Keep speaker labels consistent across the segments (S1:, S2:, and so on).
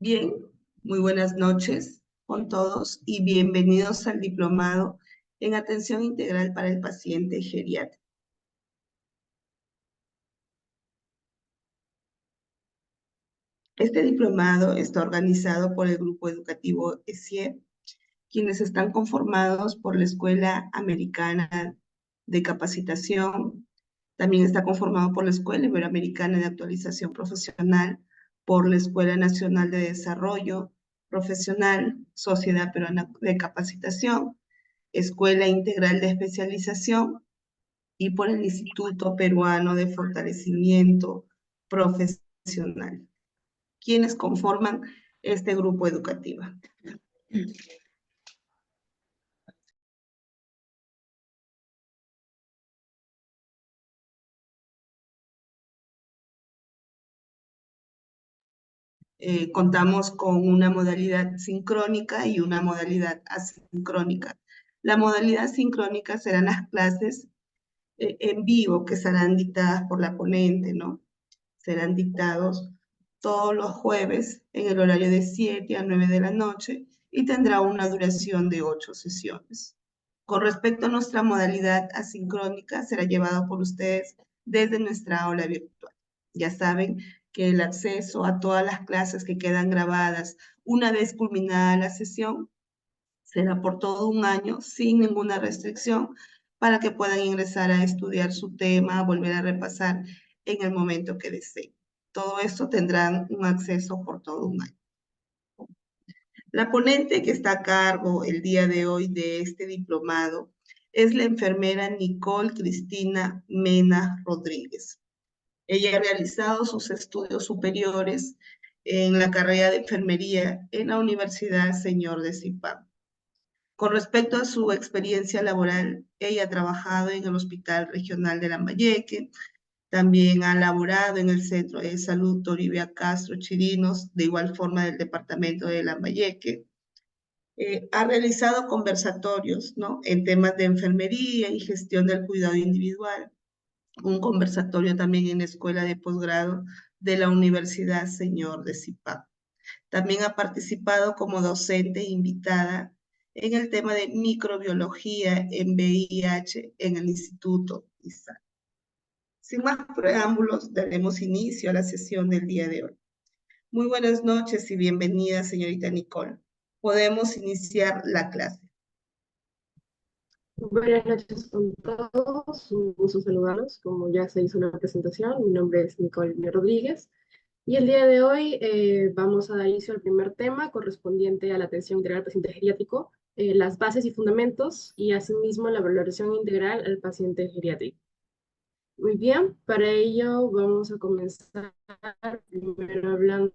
S1: Bien, muy buenas noches con todos y bienvenidos al diplomado en atención integral para el paciente geriátrico. Este diplomado está organizado por el grupo educativo ESIE, quienes están conformados por la Escuela Americana de Capacitación, también está conformado por la Escuela Iberoamericana de Actualización Profesional, por la Escuela Nacional de Desarrollo Profesional, Sociedad Peruana de Capacitación, Escuela Integral de Especialización y por el Instituto Peruano de Fortalecimiento Profesional, quienes conforman este grupo educativo. Contamos con una modalidad sincrónica y una modalidad asincrónica. La modalidad sincrónica serán las clases en vivo que serán dictadas por la ponente, ¿no? Serán dictados todos los jueves en el horario de 7 a 9 de la noche y tendrá una duración de 8 sesiones. Con respecto a nuestra modalidad asincrónica, será llevado por ustedes desde nuestra aula virtual. Ya saben que el acceso a todas las clases que quedan grabadas una vez culminada la sesión será por todo un año sin ninguna restricción para que puedan ingresar a estudiar su tema, volver a repasar en el momento que deseen. Todo esto tendrán un acceso por todo un año. La ponente que está a cargo el día de hoy de este diplomado es la enfermera Nicole Cristina Mena Rodríguez. Ella ha realizado sus estudios superiores en la carrera de enfermería en la Universidad Señor de Zipán. Con respecto a su experiencia laboral, ella ha trabajado en el Hospital Regional de Lambayeque, también ha laborado en el Centro de Salud Toribia Castro Chirinos, de igual forma del Departamento de Lambayeque. Ha realizado conversatorios, ¿no?, en temas de enfermería y gestión del cuidado individual. Un conversatorio también en la Escuela de Posgrado de la Universidad Señor de Zipaquirá. También ha participado como docente invitada en el tema de microbiología en VIH en el Instituto ISAC. Sin más preámbulos, daremos inicio a la sesión del día de hoy. Muy buenas noches y bienvenida, señorita Nicole. Podemos iniciar la clase.
S2: Buenas noches con todos, un gusto saludarlos. Como ya se hizo la presentación, mi nombre es Nicole Rodríguez y el día de hoy vamos a dar inicio al primer tema correspondiente a la atención integral al paciente geriátrico, las bases y fundamentos y asimismo la valoración integral al paciente geriátrico. Muy bien, para ello vamos a comenzar primero hablando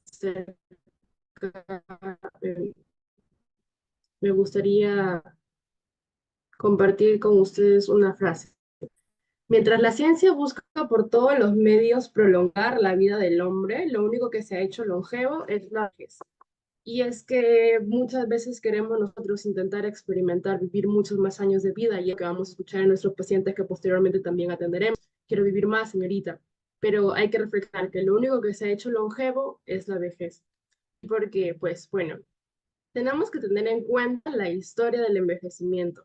S2: acerca, me gustaría compartir con ustedes una frase. Mientras la ciencia busca por todos los medios prolongar la vida del hombre, lo único que se ha hecho longevo es la vejez. Y es que muchas veces queremos nosotros intentar experimentar, vivir muchos más años de vida, y que vamos a escuchar a nuestros pacientes que posteriormente también atenderemos. Quiero vivir más, señorita. Pero hay que reflexionar que lo único que se ha hecho longevo es la vejez. Porque, pues, bueno, tenemos que tener en cuenta la historia del envejecimiento.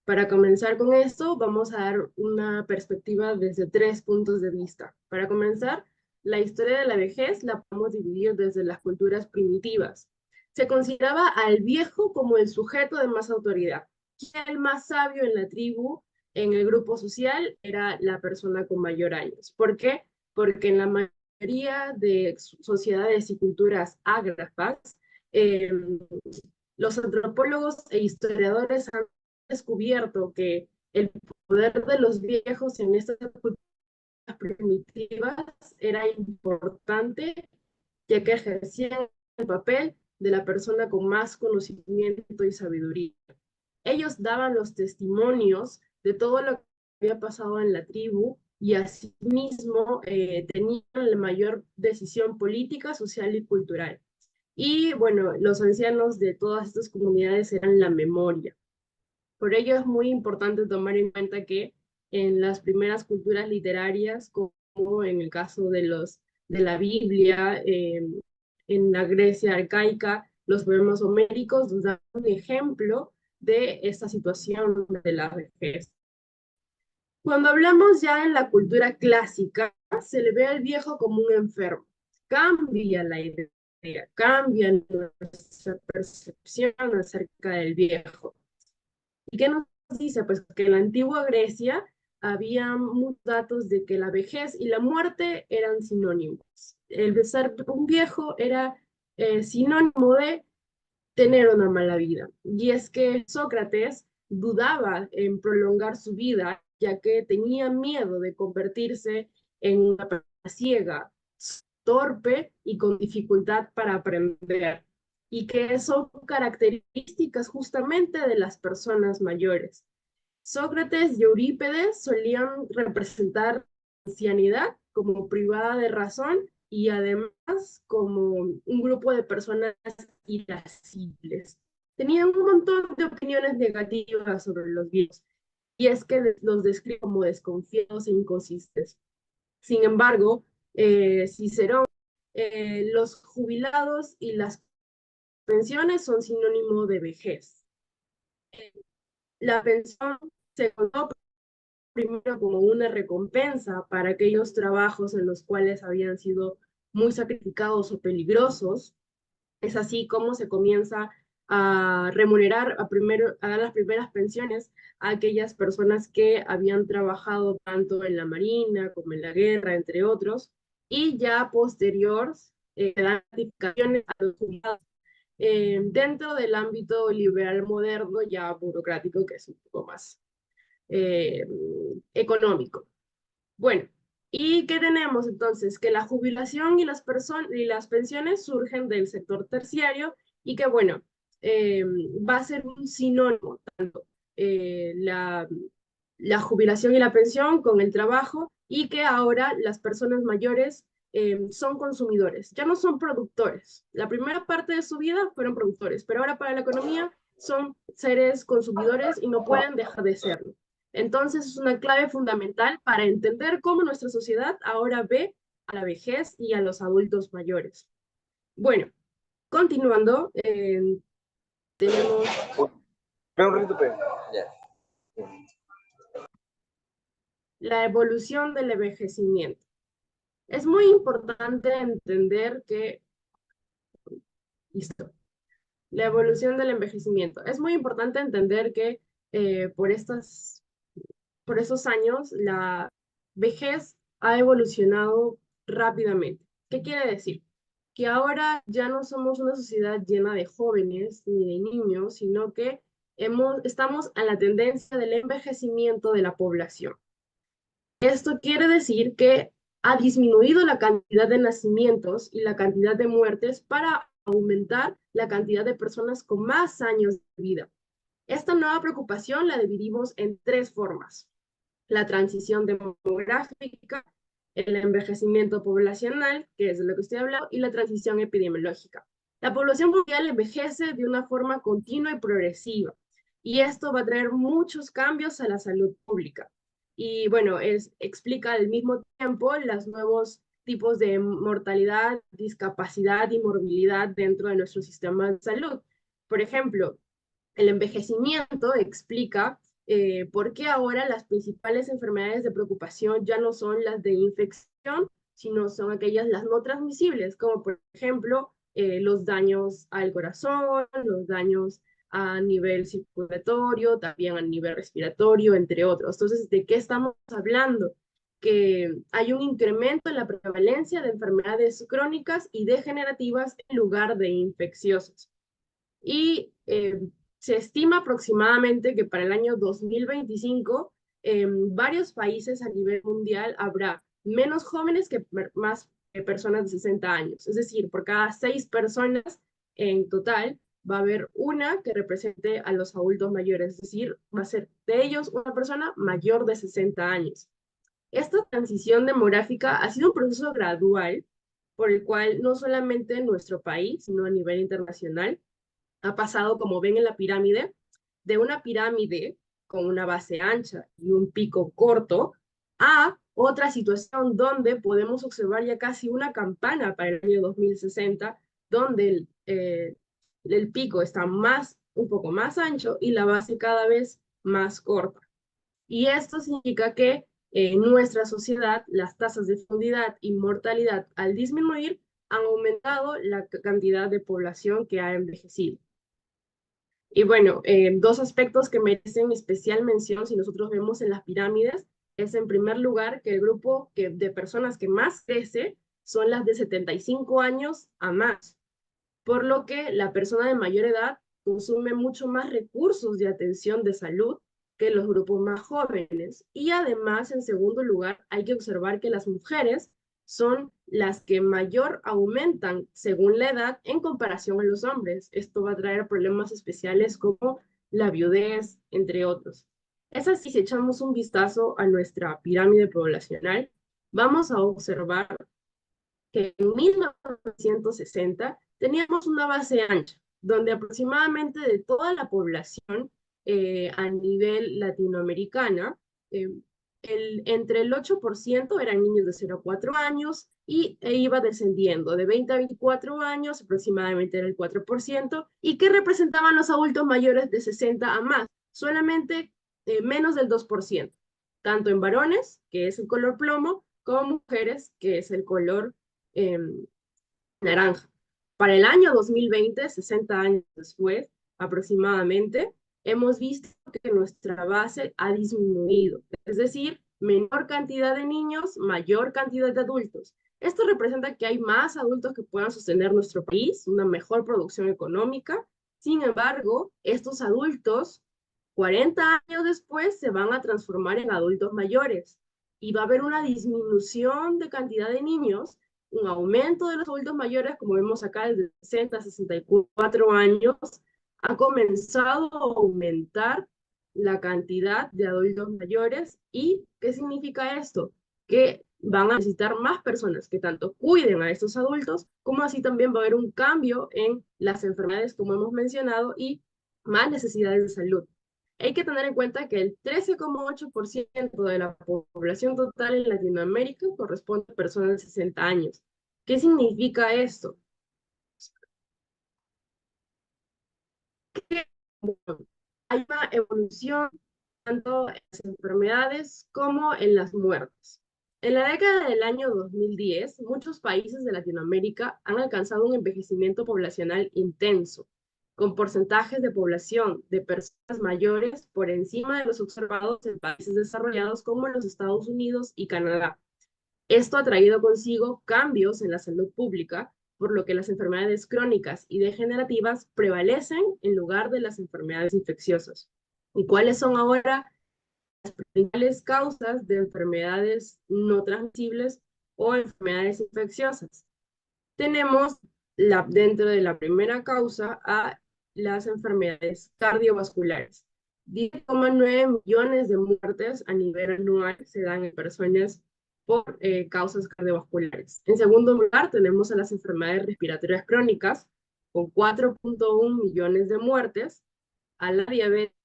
S2: Para comenzar con esto, vamos a dar una perspectiva desde 3 puntos de vista. Para comenzar, la historia de la vejez la podemos dividir desde las culturas primitivas. Se consideraba al viejo como el sujeto de más autoridad. El más sabio en la tribu, en el grupo social, era la persona con mayor años. ¿Por qué? Porque en la mayoría de sociedades y culturas ágrafas, los antropólogos e historiadores han descubierto que el poder de los viejos en estas culturas primitivas era importante, ya que ejercían el papel de la persona con más conocimiento y sabiduría. Ellos daban los testimonios de todo lo que había pasado en la tribu y asimismo tenían la mayor decisión política, social y cultural. Y bueno, los ancianos de todas estas comunidades eran la memoria. Por ello es muy importante tomar en cuenta que en las primeras culturas literarias, como en el caso de la Biblia, en la Grecia arcaica, los poemas homéricos nos dan un ejemplo de esta situación de la vejez. Cuando hablamos ya en la cultura clásica, se le ve al viejo como un enfermo. Cambia la idea, cambia nuestra percepción acerca del viejo. ¿Y qué nos dice? Pues que en la antigua Grecia había muchos datos de que la vejez y la muerte eran sinónimos. El de ser un viejo era sinónimo de tener una mala vida. Y es que Sócrates dudaba en prolongar su vida, ya que tenía miedo de convertirse en una persona ciega, torpe y con dificultad para aprender, y que son características justamente de las personas mayores. Sócrates y Eurípides solían representar la ancianidad como privada de razón y además como un grupo de personas irascibles. Tenían un montón de opiniones negativas sobre los viejos, y es que los describe como desconfiados e inconsistentes. Sin embargo, Cicerón, los jubilados y las pensiones son sinónimo de vejez. La pensión se contó primero como una recompensa para aquellos trabajos en los cuales habían sido muy sacrificados o peligrosos. Es así como se comienza a remunerar, a dar las primeras pensiones a aquellas personas que habían trabajado tanto en la marina como en la guerra, entre otros, y ya posterior dan gratificaciones a los jubilados dentro del ámbito liberal moderno, ya burocrático, que es un poco más eh, económico. Bueno, ¿y qué tenemos entonces? Que la jubilación y y las pensiones surgen del sector terciario y que, bueno, va a ser un sinónimo, tanto la jubilación y la pensión con el trabajo, y que ahora las personas mayores son consumidores, ya no son productores. La primera parte de su vida fueron productores, pero ahora para la economía son seres consumidores y no pueden dejar de serlo. Entonces es una clave fundamental para entender cómo nuestra sociedad ahora ve a la vejez y a los adultos mayores. Bueno, continuando, tenemos la evolución del envejecimiento. Es muy importante entender que, listo, la evolución del envejecimiento. Es muy importante entender que por esos años la vejez ha evolucionado rápidamente. ¿Qué quiere decir? Que ahora ya no somos una sociedad llena de jóvenes ni de niños, sino que estamos a la tendencia del envejecimiento de la población. Esto quiere decir que ha disminuido la cantidad de nacimientos y la cantidad de muertes para aumentar la cantidad de personas con más años de vida. Esta nueva preocupación la dividimos en tres formas: la transición demográfica, el envejecimiento poblacional, que es de lo que estoy hablando, y la transición epidemiológica. La población mundial envejece de una forma continua y progresiva, y esto va a traer muchos cambios a la salud pública. Y bueno, explica al mismo tiempo los nuevos tipos de mortalidad, discapacidad y morbilidad dentro de nuestro sistema de salud. Por ejemplo, el envejecimiento explica por qué ahora las principales enfermedades de preocupación ya no son las de infección, sino son aquellas las no transmisibles, como por ejemplo los daños al corazón, los daños a nivel circulatorio, también a nivel respiratorio, entre otros. Entonces, ¿de qué estamos hablando? Que hay un incremento en la prevalencia de enfermedades crónicas y degenerativas en lugar de infecciosas. Y se estima aproximadamente que para el año 2025, en varios países a nivel mundial habrá menos jóvenes que más personas de 60 años. Es decir, por cada 6 personas en total va a haber una que represente a los adultos mayores. Es decir, va a ser de ellos una persona mayor de 60 años. Esta transición demográfica ha sido un proceso gradual por el cual no solamente en nuestro país, sino a nivel internacional, ha pasado, como ven en la pirámide, de una pirámide con una base ancha y un pico corto a otra situación donde podemos observar ya casi una campana para el año 2060, donde el pico está un poco más ancho y la base cada vez más corta. Y esto significa que en nuestra sociedad las tasas de fecundidad y mortalidad al disminuir han aumentado la cantidad de población que ha envejecido. Y bueno, dos aspectos que merecen especial mención si nosotros vemos en las pirámides es en primer lugar que el grupo de personas que más crece son las de 75 años a más, por lo que la persona de mayor edad consume mucho más recursos de atención de salud que los grupos más jóvenes. Y además, en segundo lugar, hay que observar que las mujeres son las que mayor aumentan según la edad en comparación a los hombres. Esto va a traer problemas especiales como la viudez, entre otros. Es así, si echamos un vistazo a nuestra pirámide poblacional, vamos a observar que en 1960 teníamos una base ancha, donde aproximadamente de toda la población a nivel latinoamericana, eh, entre el 8% eran niños de 0 a 4 años e iba descendiendo. De 20 a 24 años aproximadamente era el 4%. ¿Y qué representaban los adultos mayores de 60 a más? Solamente menos del 2%, tanto en varones, que es el color plomo, como mujeres, que es el color eh, naranja. Para el año 2020, 60 años después aproximadamente, hemos visto que nuestra base ha disminuido, es decir, menor cantidad de niños, mayor cantidad de adultos. Esto representa que hay más adultos que puedan sostener nuestro país, una mejor producción económica. Sin embargo, estos adultos, 40 años después, se van a transformar en adultos mayores y va a haber una disminución de cantidad de niños, un aumento de los adultos mayores, como vemos acá, desde 60 a 64 años, ha comenzado a aumentar la cantidad de adultos mayores. ¿Y qué significa esto? Que van a necesitar más personas que tanto cuiden a estos adultos, como así también va a haber un cambio en las enfermedades, como hemos mencionado, y más necesidades de salud. Hay que tener en cuenta que el 13,8% de la población total en Latinoamérica corresponde a personas de 60 años. ¿Qué significa esto? Que hay una evolución tanto en las enfermedades como en las muertes. En la década del año 2010, muchos países de Latinoamérica han alcanzado un envejecimiento poblacional intenso, con porcentajes de población de personas mayores por encima de los observados en países desarrollados como los Estados Unidos y Canadá. Esto ha traído consigo cambios en la salud pública, por lo que las enfermedades crónicas y degenerativas prevalecen en lugar de las enfermedades infecciosas. ¿Y cuáles son ahora las principales causas de enfermedades no transmisibles o enfermedades infecciosas? Tenemos dentro de la primera causa a las enfermedades cardiovasculares. 10,9 millones de muertes a nivel anual se dan en personas por causas cardiovasculares. En segundo lugar, tenemos a las enfermedades respiratorias crónicas, con 4,1 millones de muertes, a la diabetes,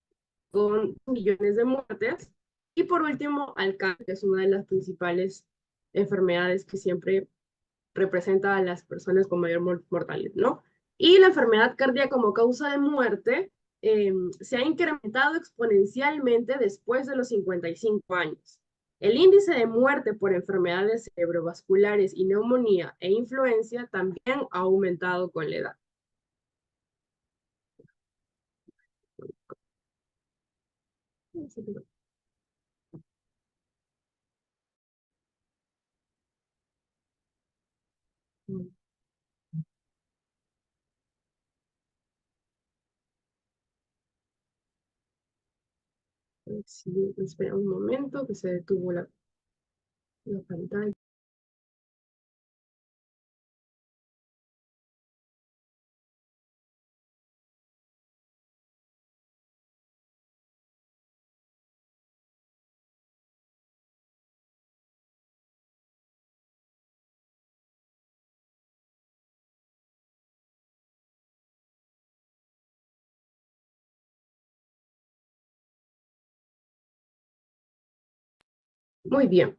S2: con millones de muertes, y por último, al cáncer, que es una de las principales enfermedades que siempre representa a las personas con mayor mortalidad, ¿no? Y la enfermedad cardíaca como causa de muerte se ha incrementado exponencialmente después de los 55 años. El índice de muerte por enfermedades cerebrovasculares y neumonía e influencia también ha aumentado con la edad. Sí, espera un momento que se detuvo la pantalla. Muy bien.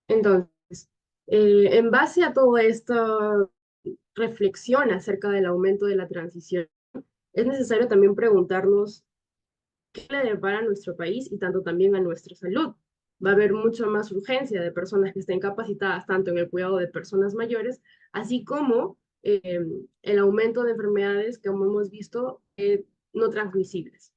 S2: Entonces, En base a toda esta reflexión acerca del aumento de la transición, es necesario también preguntarnos qué le depara a nuestro país y tanto también a nuestra salud. Va a haber mucha más urgencia de personas que estén capacitadas tanto en el cuidado de personas mayores, así como el aumento de enfermedades que, como hemos visto, no transmisibles.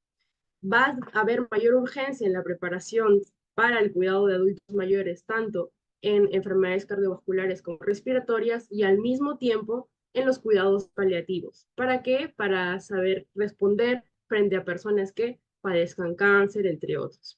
S2: Va a haber mayor urgencia en la preparación para el cuidado de adultos mayores, tanto en enfermedades cardiovasculares como respiratorias y al mismo tiempo en los cuidados paliativos. ¿Para qué? Para saber responder frente a personas que padezcan cáncer, entre otros.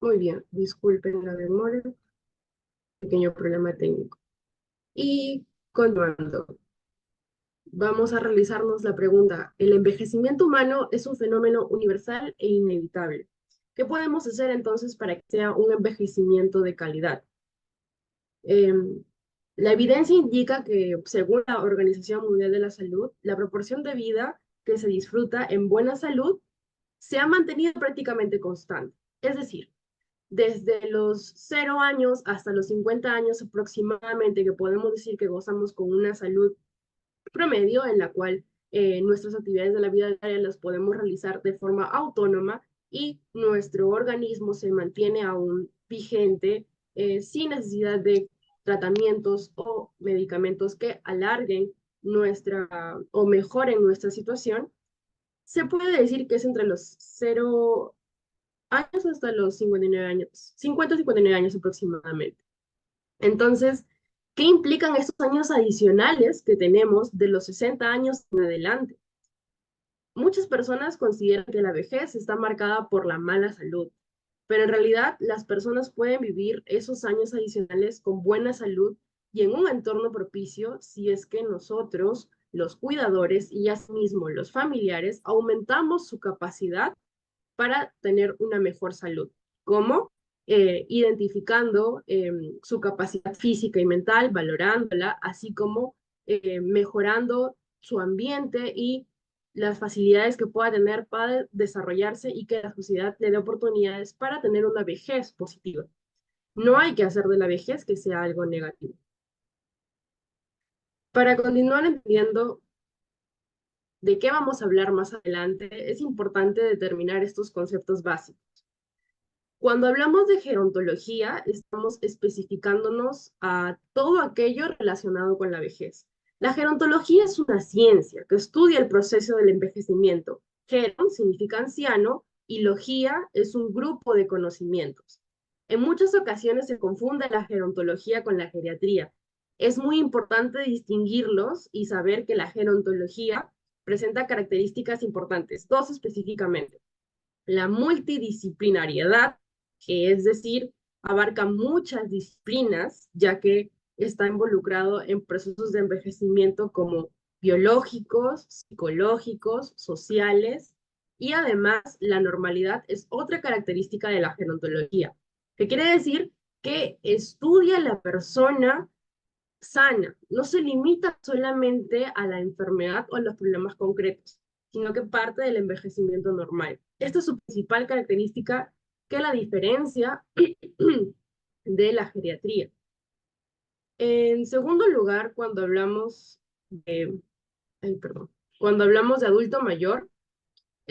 S2: Muy bien, disculpen la demora, pequeño problema técnico. Y continuando, vamos a realizarnos la pregunta, ¿el envejecimiento humano es un fenómeno universal e inevitable? ¿Qué podemos hacer entonces para que sea un envejecimiento de calidad? Eh, la evidencia indica que, según la Organización Mundial de la Salud, la proporción de vida que se disfruta en buena salud se ha mantenido prácticamente constante. Es decir, desde los 0 años hasta los 50 años aproximadamente, que podemos decir que gozamos con una salud promedio en la cual nuestras actividades de la vida diaria las podemos realizar de forma autónoma y nuestro organismo se mantiene aún vigente sin necesidad de tratamientos o medicamentos que alarguen nuestra o mejoren nuestra situación. Se puede decir que es entre los 0 años hasta los 59 años, 50 a 59 años aproximadamente. Entonces, ¿qué implican estos años adicionales que tenemos de los 60 años en adelante? Muchas personas consideran que la vejez está marcada por la mala salud, pero en realidad las personas pueden vivir esos años adicionales con buena salud y en un entorno propicio si es que nosotros, los cuidadores y asimismo los familiares, aumentamos su capacidad para tener una mejor salud. ¿Cómo? Identificando su capacidad física y mental, valorándola, así como mejorando su ambiente y las facilidades que pueda tener para desarrollarse y que la sociedad le dé oportunidades para tener una vejez positiva. No hay que hacer de la vejez que sea algo negativo. Para continuar entendiendo de qué vamos a hablar más adelante, es importante determinar estos conceptos básicos. Cuando hablamos de gerontología, estamos especificándonos a todo aquello relacionado con la vejez. La gerontología es una ciencia que estudia el proceso del envejecimiento. Geron significa anciano y logía es un grupo de conocimientos. En muchas ocasiones se confunde la gerontología con la geriatría. Es muy importante distinguirlos y saber que la gerontología presenta características importantes, dos específicamente: la multidisciplinariedad, que es decir, abarca muchas disciplinas, ya que está involucrado en procesos de envejecimiento como biológicos, psicológicos, sociales, y además la normalidad es otra característica de la gerontología, que quiere decir que estudia a la persona sana, no se limita solamente a la enfermedad o a los problemas concretos, sino que parte del envejecimiento normal. Esta es su principal característica que la diferencia de la geriatría. En segundo lugar, cuando hablamos de adulto mayor,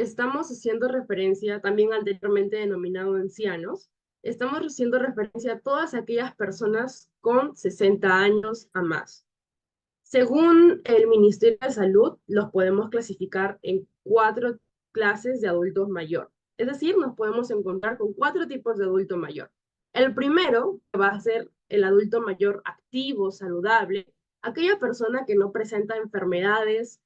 S2: estamos haciendo referencia, también anteriormente denominado ancianos, estamos haciendo referencia a todas aquellas personas con 60 años a más. Según el Ministerio de Salud, los podemos clasificar en 4 clases de adultos mayor. Es decir, nos podemos encontrar con 4 tipos de adulto mayor. El primero va a ser el adulto mayor activo, saludable, aquella persona que no presenta enfermedades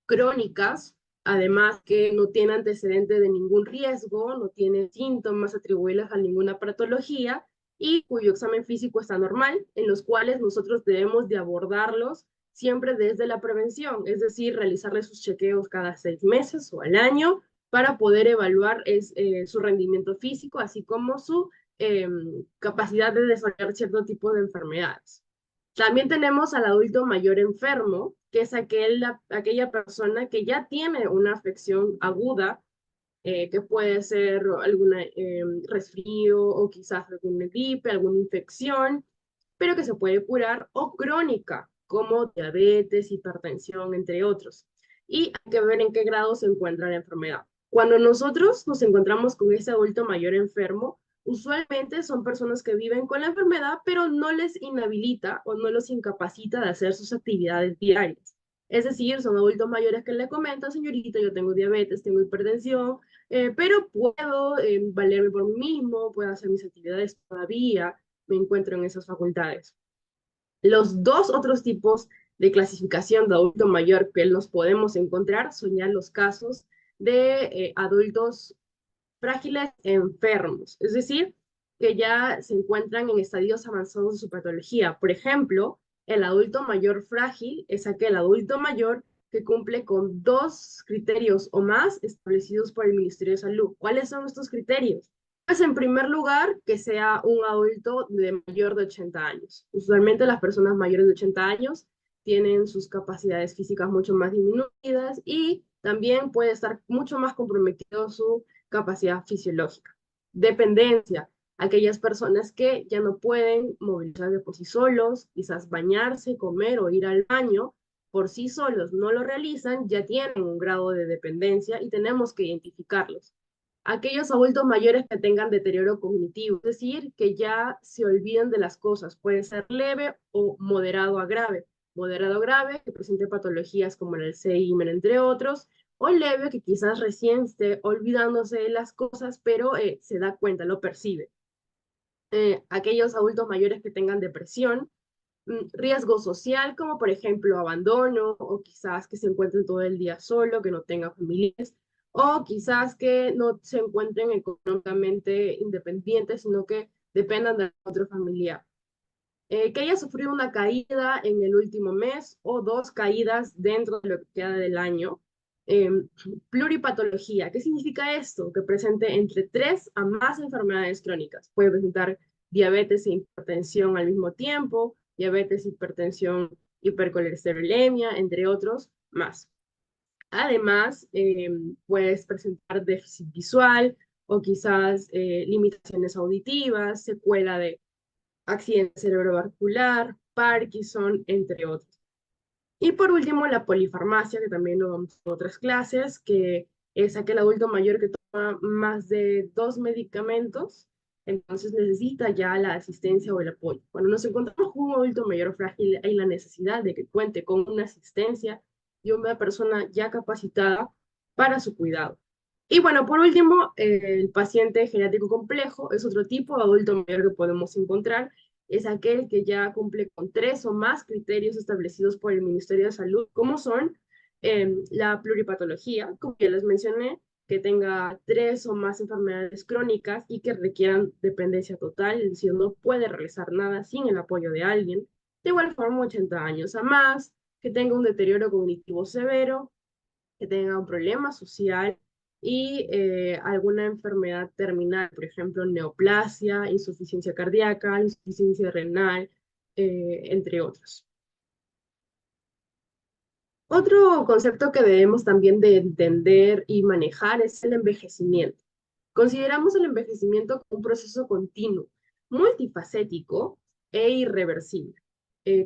S2: crónicas, además que no tiene antecedente de ningún riesgo, no tiene síntomas atribuibles a ninguna patología y cuyo examen físico está normal, en los cuales nosotros debemos de abordarlos siempre desde la prevención, es decir, realizarle sus chequeos cada 6 meses o al año para poder evaluar su rendimiento físico, así como su capacidad de desarrollar cierto tipo de enfermedades. También tenemos al adulto mayor enfermo, que es aquella persona que ya tiene una afección aguda, que puede ser algún resfrío o quizás alguna gripe, alguna infección, pero que se puede curar, o crónica, como diabetes, hipertensión, entre otros. Y hay que ver en qué grado se encuentra la enfermedad. Cuando nosotros nos encontramos con ese adulto mayor enfermo, usualmente son personas que viven con la enfermedad, pero no les inhabilita o no los incapacita de hacer sus actividades diarias. Es decir, son adultos mayores que le comentan, señorita, yo tengo diabetes, tengo hipertensión, pero puedo valerme por mí mismo, puedo hacer mis actividades todavía, me encuentro en esas facultades. Los dos otros tipos de clasificación de adulto mayor que nos podemos encontrar son ya los casos de adultos frágiles enfermos, es decir, que ya se encuentran en estadios avanzados de su patología. Por ejemplo, el adulto mayor frágil es aquel adulto mayor que cumple con 2 criterios o más establecidos por el Ministerio de Salud. ¿Cuáles son estos criterios? Pues en primer lugar, que sea un adulto de mayor de 80 años. Usualmente las personas mayores de 80 años tienen sus capacidades físicas mucho más disminuidas y también puede estar mucho más comprometido su capacidad fisiológica. Dependencia, aquellas personas que ya no pueden movilizarse por sí solos, quizás bañarse, comer o ir al baño por sí solos, no lo realizan, ya tienen un grado de dependencia y tenemos que identificarlos. Aquellos adultos mayores que tengan deterioro cognitivo, es decir, que ya se olviden de las cosas, puede ser leve o moderado a grave. Moderado a grave, que presente patologías como el Alzheimer, entre otros, o leve, que quizás recién esté olvidándose de las cosas, pero se da cuenta, lo percibe. Aquellos adultos mayores que tengan depresión, riesgo social, como por ejemplo abandono, o quizás que se encuentren todo el día solo, que no tengan familiares, o quizás que no se encuentren económicamente independientes, sino que dependan de otro familiar. Que haya sufrido una caída en el último mes o 2 caídas dentro de lo que queda del año. Eh, Pluripatología, ¿qué significa esto? Que presente entre 3 a más enfermedades crónicas. Puede presentar diabetes e hipertensión al mismo tiempo, diabetes, hipertensión, hipercolesterolemia, entre otros más. Además, puedes presentar déficit visual o quizás limitaciones auditivas, secuela de accidente cerebrovascular, Parkinson, entre otros. Y por último, la polifarmacia, que también lo vamos en otras clases, que es aquel adulto mayor que toma más de 2 medicamentos, entonces necesita ya la asistencia o el apoyo. Cuando nos encontramos con un adulto mayor frágil, hay la necesidad de que cuente con una asistencia y una persona ya capacitada para su cuidado. Y bueno, por último, el paciente geriátrico complejo es otro tipo de adulto mayor que podemos encontrar. Es aquel que ya cumple con 3 o más criterios establecidos por el Ministerio de Salud, como son la pluripatología, como ya les mencioné, que tenga 3 o más enfermedades crónicas y que requieran dependencia total, es decir, no puede realizar nada sin el apoyo de alguien. De igual forma, 80 años a más, que tenga un deterioro cognitivo severo, que tenga un problema social y alguna enfermedad terminal, por ejemplo, neoplasia, insuficiencia cardíaca, insuficiencia renal, entre otros. Otro concepto que debemos también de entender y manejar es el envejecimiento. Consideramos el envejecimiento como un proceso continuo, multifacético e irreversible.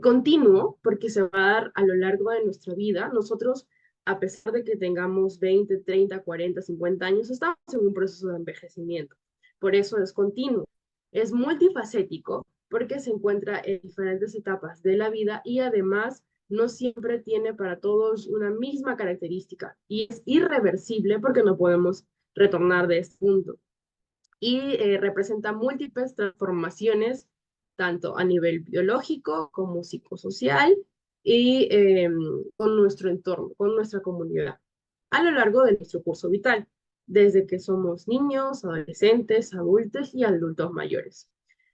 S2: Continuo porque se va a dar a lo largo de nuestra vida. Nosotros a pesar de que tengamos 20, 30, 40, 50 años, estamos en un proceso de envejecimiento. Por eso es continuo. Es multifacético porque se encuentra en diferentes etapas de la vida y además no siempre tiene para todos una misma característica y es irreversible porque no podemos retornar de este punto. Y representa múltiples transformaciones, tanto a nivel biológico como psicosocial y con nuestro entorno, con nuestra comunidad, a lo largo de nuestro curso vital, desde que somos niños, adolescentes, adultos y adultos mayores.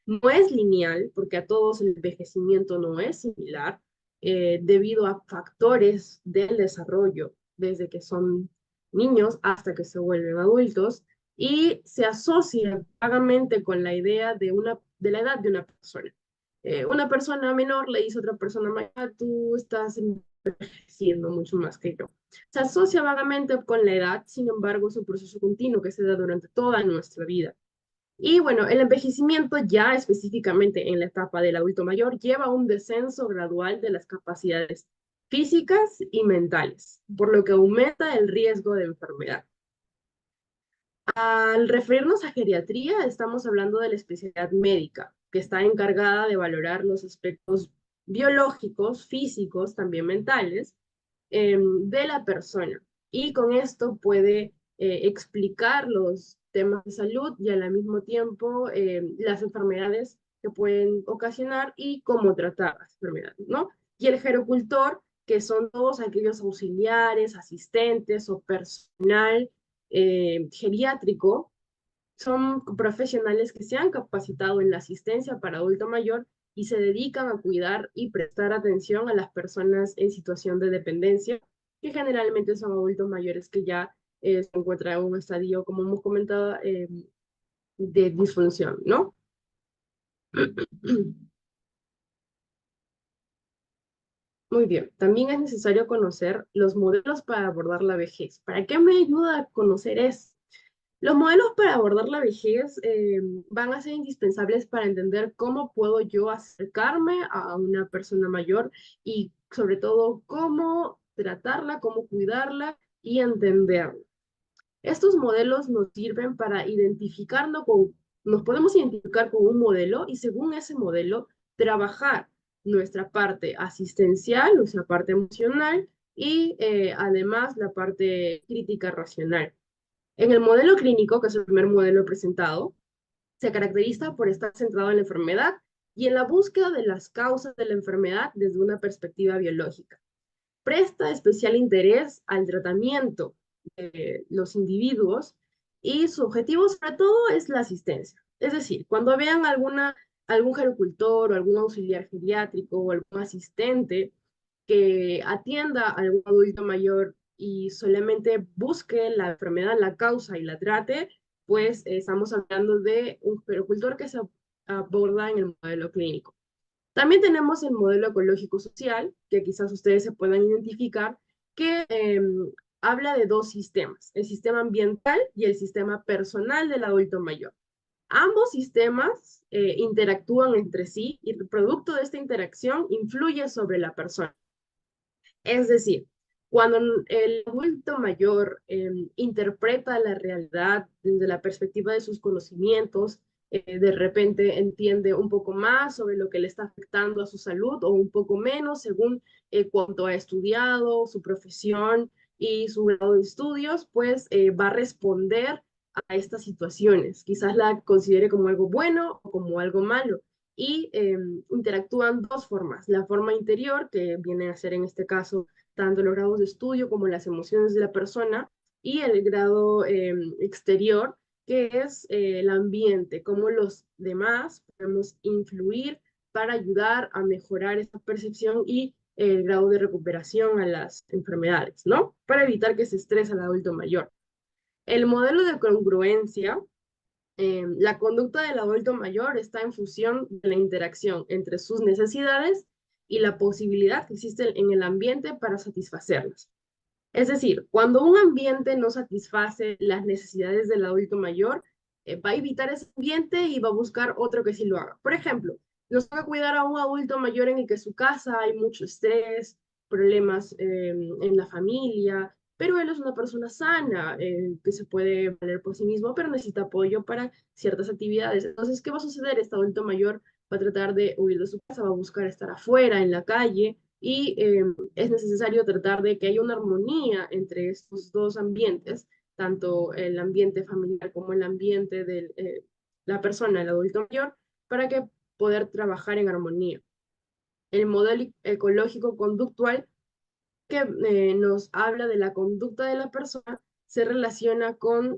S2: No es lineal, porque a todos el envejecimiento no es similar, debido a factores del desarrollo, desde que son niños hasta que se vuelven adultos, y se asocia vagamente con la idea de la edad de una persona. Una persona menor le dice a otra persona mayor, tú estás envejeciendo mucho más que yo. Se asocia vagamente con la edad, sin embargo, es un proceso continuo que se da durante toda nuestra vida. Y bueno, el envejecimiento ya específicamente en la etapa del adulto mayor lleva a un descenso gradual de las capacidades físicas y mentales, por lo que aumenta el riesgo de enfermedad. Al referirnos a geriatría, estamos hablando de la especialidad médica, que está encargada de valorar los aspectos biológicos, físicos, también mentales, de la persona. Y con esto puede explicar los temas de salud y al mismo tiempo las enfermedades que pueden ocasionar y cómo tratar las enfermedades, ¿no? Y el gerocultor, que son todos aquellos auxiliares, asistentes o personal geriátrico, son profesionales que se han capacitado en la asistencia para adulto mayor y se dedican a cuidar y prestar atención a las personas en situación de dependencia, que generalmente son adultos mayores que ya se encuentran en un estadio, como hemos comentado, de disfunción, ¿no? Muy bien, también es necesario conocer los modelos para abordar la vejez. ¿Para qué me ayuda a conocer eso? Los modelos para abordar la vejez van a ser indispensables para entender cómo puedo yo acercarme a una persona mayor y sobre todo cómo tratarla, cómo cuidarla y entenderla. Estos modelos nos sirven para nos podemos identificar con un modelo y según ese modelo trabajar nuestra parte asistencial, nuestra parte emocional y además la parte crítica racional. En el modelo clínico, que es el primer modelo presentado, se caracteriza por estar centrado en la enfermedad y en la búsqueda de las causas de la enfermedad desde una perspectiva biológica. Presta especial interés al tratamiento de los individuos y su objetivo sobre todo es la asistencia. Es decir, cuando vean algún gerocultor o algún auxiliar geriátrico o algún asistente que atienda a algún adulto mayor y solamente busque la enfermedad, la causa y la trate, pues estamos hablando de un gerocultor que se aborda en el modelo clínico. También tenemos el modelo ecológico social, que quizás ustedes se puedan identificar, que habla de dos sistemas, el sistema ambiental y el sistema personal del adulto mayor. Ambos sistemas interactúan entre sí y el producto de esta interacción influye sobre la persona. Es decir, cuando el adulto mayor interpreta la realidad desde la perspectiva de sus conocimientos, de repente entiende un poco más sobre lo que le está afectando a su salud o un poco menos según cuánto ha estudiado, su profesión y su grado de estudios, pues va a responder a estas situaciones. Quizás la considere como algo bueno o como algo malo y interactúan dos formas. La forma interior, que viene a ser en este caso tanto los grados de estudio como las emociones de la persona, y el grado exterior, que es el ambiente, cómo los demás podemos influir para ayudar a mejorar esta percepción y el grado de recuperación a las enfermedades, ¿no? Para evitar que se estrese al adulto mayor. El modelo de congruencia, la conducta del adulto mayor está en función de la interacción entre sus necesidades y la posibilidad que existe en el ambiente para satisfacerlas. Es decir, cuando un ambiente no satisface las necesidades del adulto mayor, va a evitar ese ambiente y va a buscar otro que sí lo haga. Por ejemplo, nos toca cuidar a un adulto mayor en el que su casa hay mucho estrés, problemas en la familia, pero él es una persona sana, que se puede valer por sí mismo, pero necesita apoyo para ciertas actividades. Entonces, ¿qué va a suceder? Este adulto mayor va a tratar de huir de su casa, va a buscar estar afuera, en la calle, y es necesario tratar de que haya una armonía entre estos dos ambientes, tanto el ambiente familiar como el ambiente de la persona, el adulto mayor, para que poder trabajar en armonía. El modelo ecológico conductual que nos habla de la conducta de la persona se relaciona con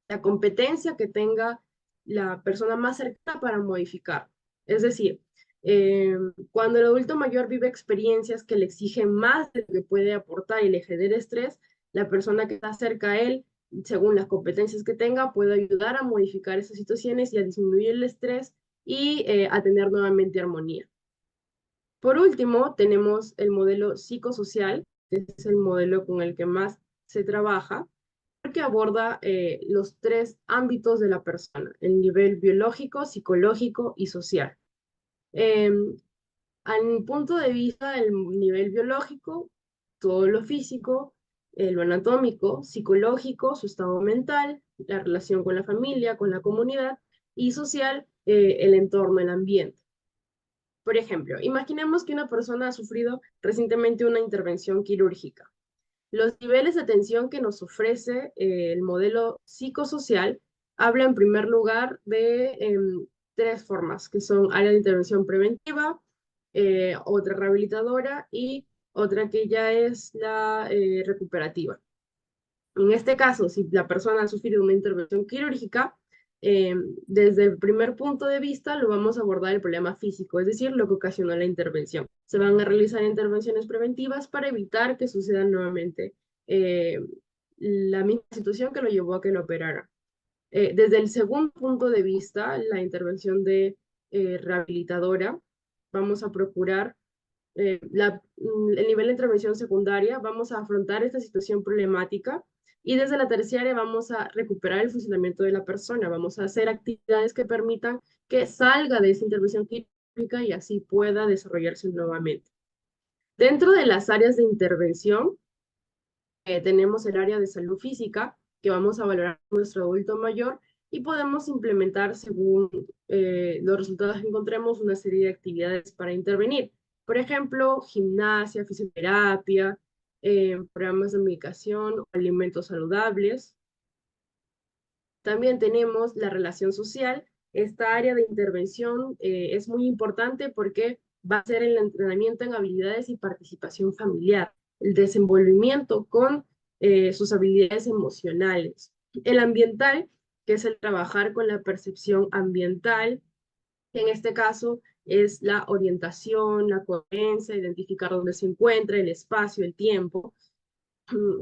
S2: la competencia que tenga la persona más cercana para modificar. Es decir, eh, cuando el adulto mayor vive experiencias que le exigen más de lo que puede aportar y le genera estrés, la persona que está cerca a él, según las competencias que tenga, puede ayudar a modificar esas situaciones y a disminuir el estrés y a tener nuevamente armonía. Por último, tenemos el modelo psicosocial, que es el modelo con el que más se trabaja, porque aborda los tres ámbitos de la persona, el nivel biológico, psicológico y social. Eh, Al punto de vista del nivel biológico, todo lo físico, lo anatómico, psicológico, su estado mental, la relación con la familia, con la comunidad, y social, el entorno, el ambiente. Por ejemplo, imaginemos que una persona ha sufrido recientemente una intervención quirúrgica. Los niveles de atención que nos ofrece el modelo psicosocial habla en primer lugar de tres formas, que son área de intervención preventiva, otra rehabilitadora y otra que ya es la recuperativa. En este caso, si la persona ha sufrido una intervención quirúrgica, eh, desde el primer punto de vista lo vamos a abordar el problema físico, es decir, lo que ocasionó la intervención. Se van a realizar intervenciones preventivas para evitar que suceda nuevamente eh, la misma situación que lo llevó a que lo operara. Desde el segundo punto de vista, la intervención de rehabilitadora, vamos a procurar el nivel de intervención secundaria, vamos a afrontar esta situación problemática y desde la terciaria vamos a recuperar el funcionamiento de la persona, vamos a hacer actividades que permitan que salga de esa intervención quirúrgica y así pueda desarrollarse nuevamente. Dentro de las áreas de intervención, tenemos el área de salud física, que vamos a valorar a nuestro adulto mayor y podemos implementar, según los resultados que encontremos, una serie de actividades para intervenir. Por ejemplo, gimnasia, fisioterapia, programas de medicación, alimentos saludables. También tenemos la relación social. Esta área de intervención es muy importante porque va a ser el entrenamiento en habilidades y participación familiar, el desenvolvimiento con sus habilidades emocionales. El ambiental, que es el trabajar con la percepción ambiental, que en este caso es la orientación, la coherencia, identificar dónde se encuentra, el espacio, el tiempo.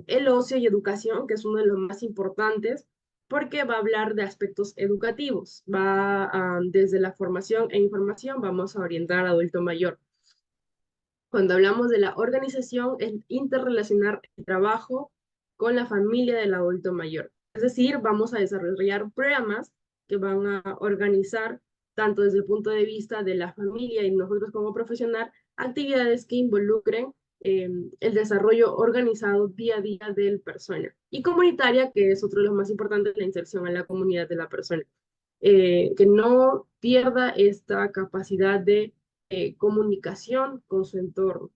S2: El ocio y educación, que es uno de los más importantes, porque va a hablar de aspectos educativos. Desde la formación e información, vamos a orientar al adulto mayor. Cuando hablamos de la organización, es interrelacionar el trabajo con la familia del adulto mayor. Es decir, vamos a desarrollar programas que van a organizar, tanto desde el punto de vista de la familia y nosotros como profesional, actividades que involucren el desarrollo organizado día a día del persona. Y comunitaria, que es otro de los más importantes, la inserción en la comunidad de la persona. Que no pierda esta capacidad de comunicación con su entorno.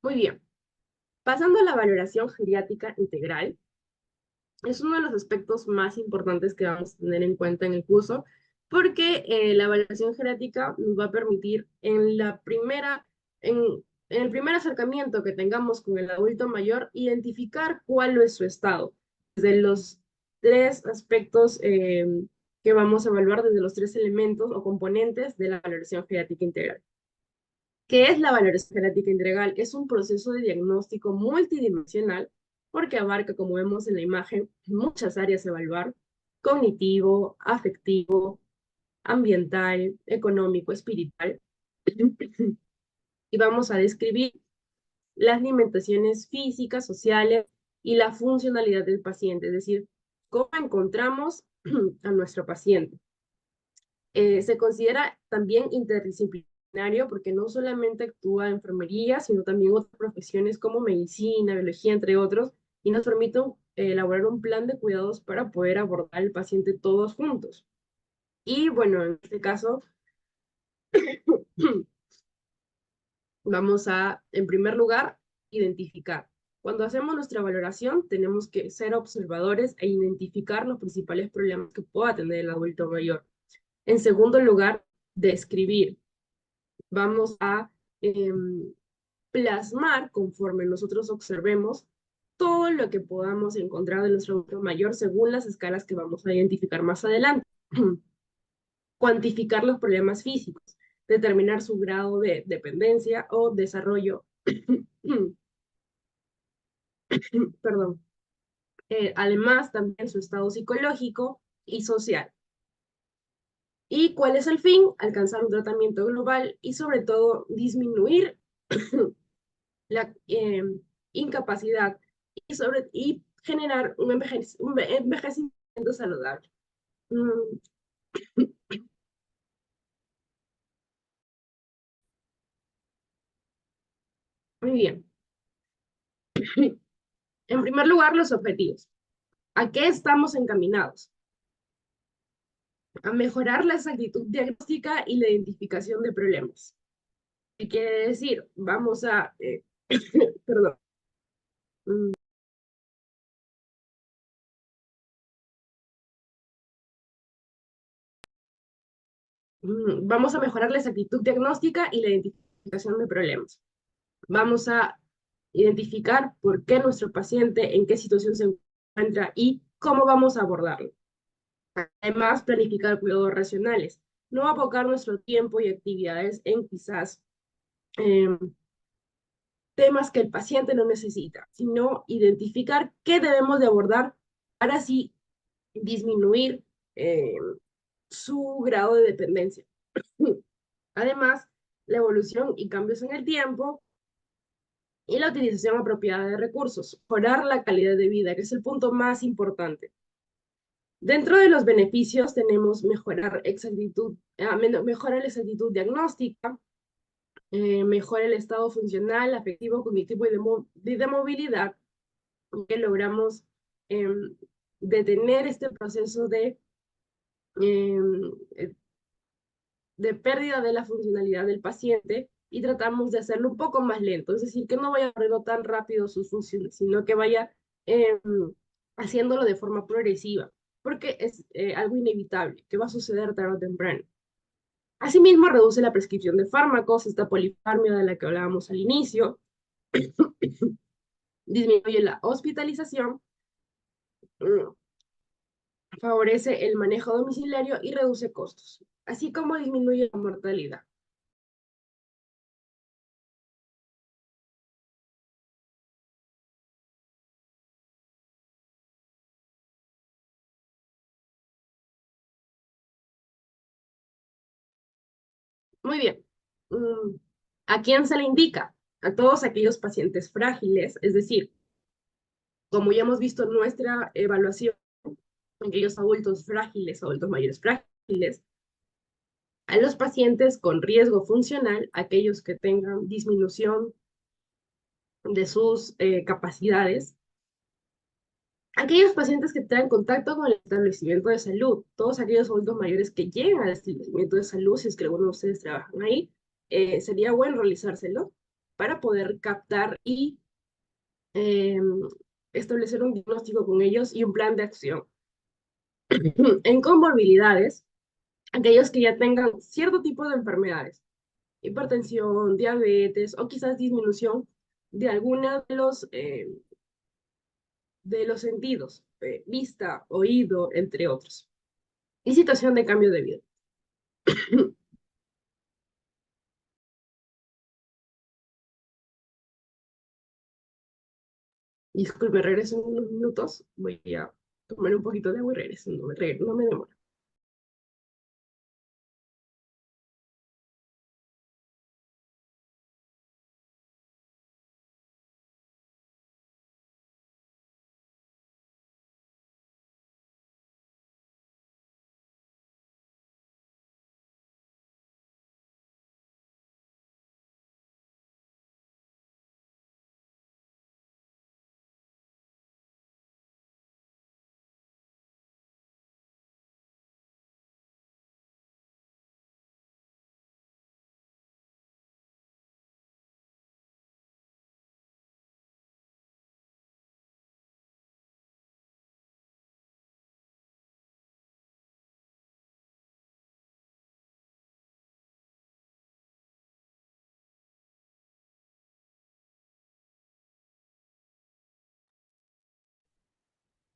S2: Muy bien, pasando a la valoración geriátrica integral, es uno de los aspectos más importantes que vamos a tener en cuenta en el curso, porque la evaluación geriátrica nos va a permitir en el primer acercamiento que tengamos con el adulto mayor, identificar cuál es su estado, desde los tres aspectos que vamos a evaluar, desde los tres elementos o componentes de la valoración geriátrica integral. ¿Qué es la valoración genética integral? Es un proceso de diagnóstico multidimensional porque abarca, como vemos en la imagen, muchas áreas a evaluar: cognitivo, afectivo, ambiental, económico, espiritual. Y vamos a describir las limitaciones físicas, sociales y la funcionalidad del paciente, es decir, cómo encontramos a nuestro paciente. Se considera también interdisciplinario multidisciplinario porque no solamente actúa enfermería, sino también otras profesiones como medicina, biología, entre otros, y nos permite elaborar un plan de cuidados para poder abordar al paciente todos juntos. Y bueno, en este caso, vamos a, en primer lugar, identificar. Cuando hacemos nuestra valoración, tenemos que ser observadores e identificar los principales problemas que pueda tener el adulto mayor. En segundo lugar, describir. Vamos a plasmar conforme nosotros observemos todo lo que podamos encontrar de nuestro adulto mayor según las escalas que vamos a identificar más adelante. Cuantificar los problemas físicos, determinar su grado de dependencia o desarrollo, perdón. Además, también su estado psicológico y social. ¿Y cuál es el fin? Alcanzar un tratamiento global y sobre todo disminuir la incapacidad y generar un envejecimiento saludable. Mm, Muy bien. En primer lugar, los objetivos. ¿A qué estamos encaminados? A mejorar la exactitud diagnóstica y la identificación de problemas. ¿Qué quiere decir? Vamos a, perdón, mm, vamos a mejorar la exactitud diagnóstica y la identificación de problemas. Vamos a identificar por qué nuestro paciente, en qué situación se encuentra y cómo vamos a abordarlo. Además, planificar cuidados racionales, no abocar nuestro tiempo y actividades en quizás eh, temas que el paciente no necesita, sino identificar qué debemos de abordar para así disminuir eh, su grado de dependencia. Además, la evolución y cambios en el tiempo y la utilización apropiada de recursos, mejorar la calidad de vida, que es el punto más importante. Dentro de los beneficios tenemos mejora la exactitud diagnóstica, mejora el estado funcional, afectivo, cognitivo y de movilidad, que logramos eh, detener este proceso eh, de pérdida de la funcionalidad del paciente y tratamos de hacerlo un poco más lento, es decir, que no vaya perdiendo tan rápido sus funciones, sino que vaya eh, haciéndolo de forma progresiva, porque es algo inevitable, que va a suceder tarde o temprano. Asimismo, reduce la prescripción de fármacos, esta polifarmia de la que hablábamos al inicio, disminuye la hospitalización, favorece el manejo domiciliario y reduce costos, así como disminuye la mortalidad. Muy bien. Mm, ¿A quién se le indica? A todos aquellos pacientes frágiles, es decir, como ya hemos visto en nuestra evaluación, aquellos adultos frágiles, adultos mayores frágiles, a los pacientes con riesgo funcional, aquellos que tengan disminución de sus capacidades, aquellos pacientes que tengan contacto con el establecimiento de salud, todos aquellos adultos mayores que lleguen al establecimiento de salud, si es que alguno de ustedes trabajan ahí, sería bueno realizárselo para poder captar y eh, establecer un diagnóstico con ellos y un plan de acción. En comorbilidades, aquellos que ya tengan cierto tipo de enfermedades, hipertensión, diabetes o quizás disminución de alguna de los sentidos, vista, oído, entre otros. Y situación de cambio de vida. Disculpe, regreso en unos minutos. Voy a tomar un poquito de agua y regreso. No me demoro.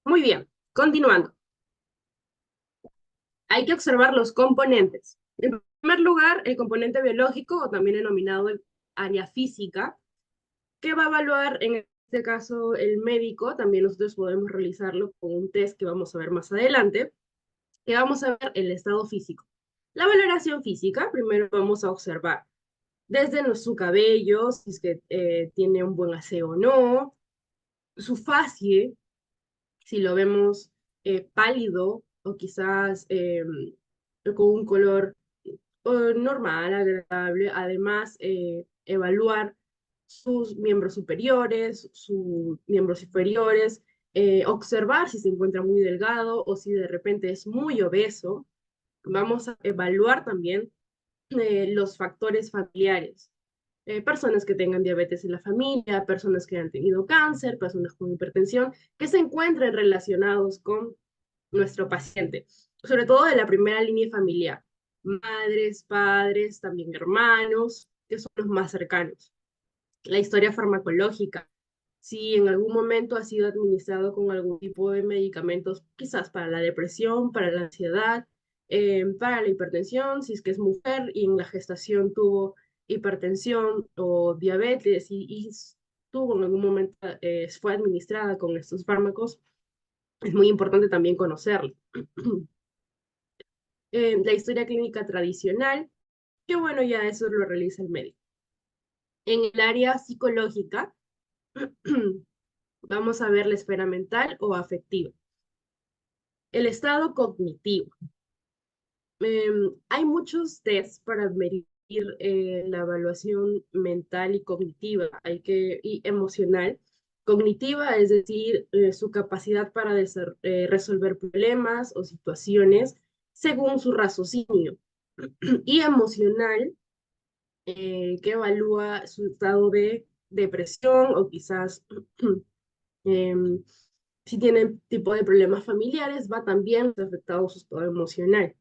S2: Muy bien, continuando. Hay que observar los componentes. En primer lugar, el componente biológico, o también denominado el área física, que va a evaluar en este caso el médico. También nosotros podemos realizarlo con un test que vamos a ver más adelante, que vamos a ver el estado físico. La valoración física, primero vamos a observar desde su cabello, si es que tiene un buen aseo o no, su facie, si lo vemos pálido o quizás con un color normal, agradable. Además, evaluar sus miembros superiores, sus miembros inferiores, observar si se encuentra muy delgado o si de repente es muy obeso. Vamos a evaluar también los factores familiares. Personas que tengan diabetes en la familia, personas que han tenido cáncer, personas con hipertensión, que se encuentren relacionados con nuestro paciente, sobre todo de la primera línea familiar, madres, padres, también hermanos, que son los más cercanos. La historia farmacológica, si en algún momento ha sido administrado con algún tipo de medicamentos, quizás para la depresión, para la ansiedad, para la hipertensión, si es que es mujer y en la gestación tuvo hipertensión o diabetes y tuvo en algún momento, fue administrada con estos fármacos, es muy importante también conocerlo. La historia clínica tradicional, que bueno, ya eso lo realiza el médico. En el área psicológica, vamos a ver la esfera mental o afectiva. El estado cognitivo. Hay muchos tests para medir la evaluación mental y cognitiva, y emocional. Cognitiva, es decir, su capacidad para resolver problemas o situaciones según su raciocinio. Y emocional, que evalúa su estado de depresión o quizás em, si tienen tipo de problemas familiares, va también afectado su estado emocional.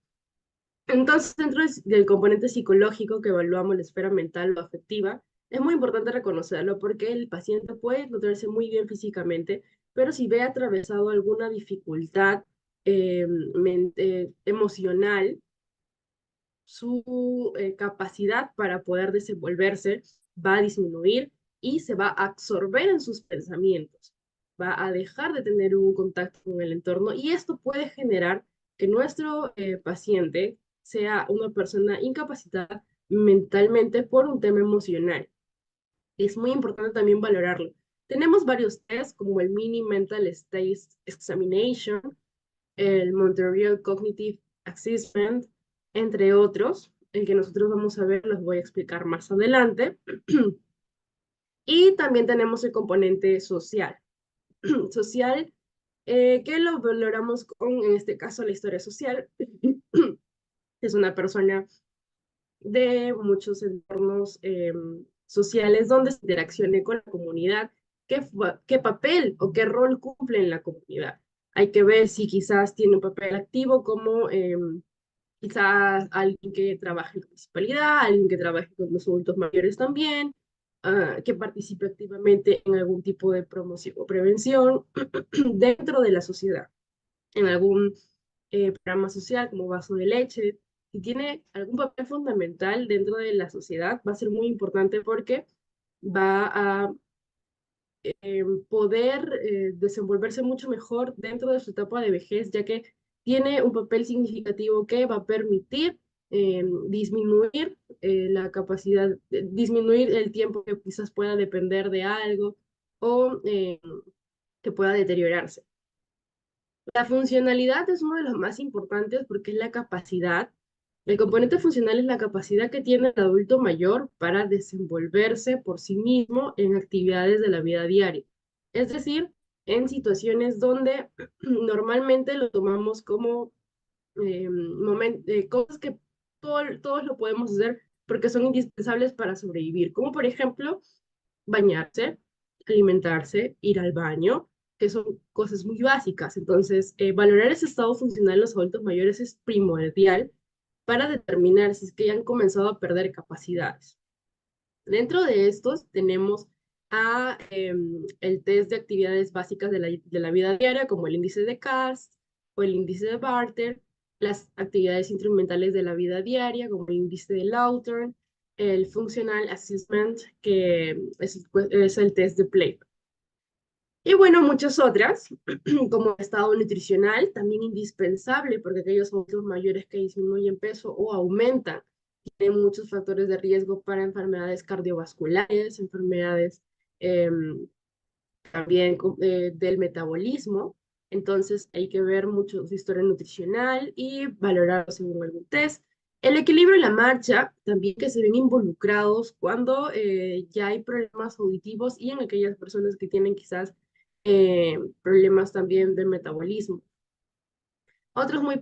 S2: Entonces, dentro del componente psicológico que evaluamos la esfera mental o afectiva, es muy importante reconocerlo porque el paciente puede encontrarse muy bien físicamente, pero si ve atravesado alguna dificultad emocional, su capacidad para poder desenvolverse va a disminuir y se va a absorber en sus pensamientos, va a dejar de tener un contacto con el entorno y esto puede generar que nuestro paciente sea una persona incapacitada mentalmente por un tema emocional. Es muy importante también valorarlo. Tenemos varios tests como el Mini Mental State Examination, el Montreal Cognitive Assessment, entre otros. El que nosotros vamos a ver los voy a explicar más adelante. Y también tenemos el componente social. Social, que lo valoramos con, en este caso, la historia social. Es una persona de muchos entornos sociales donde se interaccione con la comunidad, qué papel o qué rol cumple en la comunidad. Hay que ver si quizás tiene un papel activo como quizás alguien que trabaje en la municipalidad, alguien que trabaje con los adultos mayores también, que participe activamente en algún tipo de promoción o prevención dentro de la sociedad, en algún programa social como Vaso de Leche. Si tiene algún papel fundamental dentro de la sociedad, va a ser muy importante porque va a poder desenvolverse mucho mejor dentro de su etapa de vejez, ya que tiene un papel significativo que va a permitir disminuir la capacidad, disminuir el tiempo que quizás pueda depender de algo o que pueda deteriorarse. La funcionalidad es uno de los más importantes porque es la capacidad. El componente funcional es la capacidad que tiene el adulto mayor para desenvolverse por sí mismo en actividades de la vida diaria. Es decir, en situaciones donde normalmente lo tomamos como cosas que todos lo podemos hacer porque son indispensables para sobrevivir, como por ejemplo bañarse, alimentarse, ir al baño, que son cosas muy básicas. Entonces, valorar ese estado funcional en los adultos mayores es primordial para determinar si es que ya han comenzado a perder capacidades. Dentro de estos tenemos a el test de actividades básicas de la vida diaria, como el índice de CAST o el índice de Barter, las actividades instrumentales de la vida diaria, como el índice de Lawton, el Functional Assessment, que es el test de Play. Y bueno, muchas otras, como el estado nutricional, también indispensable, porque aquellos adultos mayores que disminuyen peso o aumentan tienen muchos factores de riesgo para enfermedades cardiovasculares, enfermedades em, también del metabolismo. Entonces hay que ver mucho su historia nutricional y valorarlo según algún test. El equilibrio y la marcha también que se ven involucrados cuando ya hay problemas auditivos y en aquellas personas que tienen quizás problemas también de metabolismo. Otros muy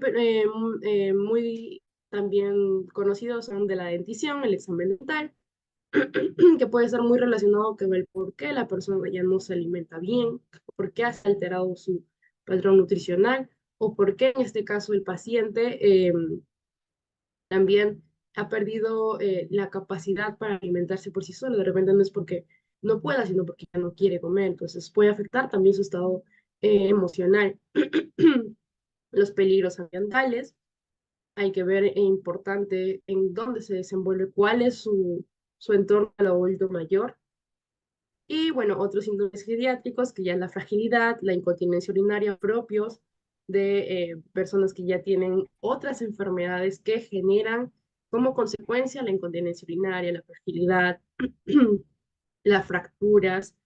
S2: también conocidos son de la dentición, el examen dental, que puede ser muy relacionado con el por qué la persona ya no se alimenta bien, por qué ha alterado su patrón nutricional, o por qué en este caso el paciente también ha perdido la capacidad para alimentarse por sí solo. De repente no es porque no pueda, sino porque ya no quiere comer. Entonces puede afectar también su estado emocional. Los peligros ambientales, hay que ver, es importante en dónde se desenvuelve, cuál es su entorno al adulto mayor. Y bueno, otros síndromes geriátricos, que ya es la fragilidad, la incontinencia urinaria propios de personas que ya tienen otras enfermedades que generan como consecuencia la incontinencia urinaria, la fragilidad, las fracturas,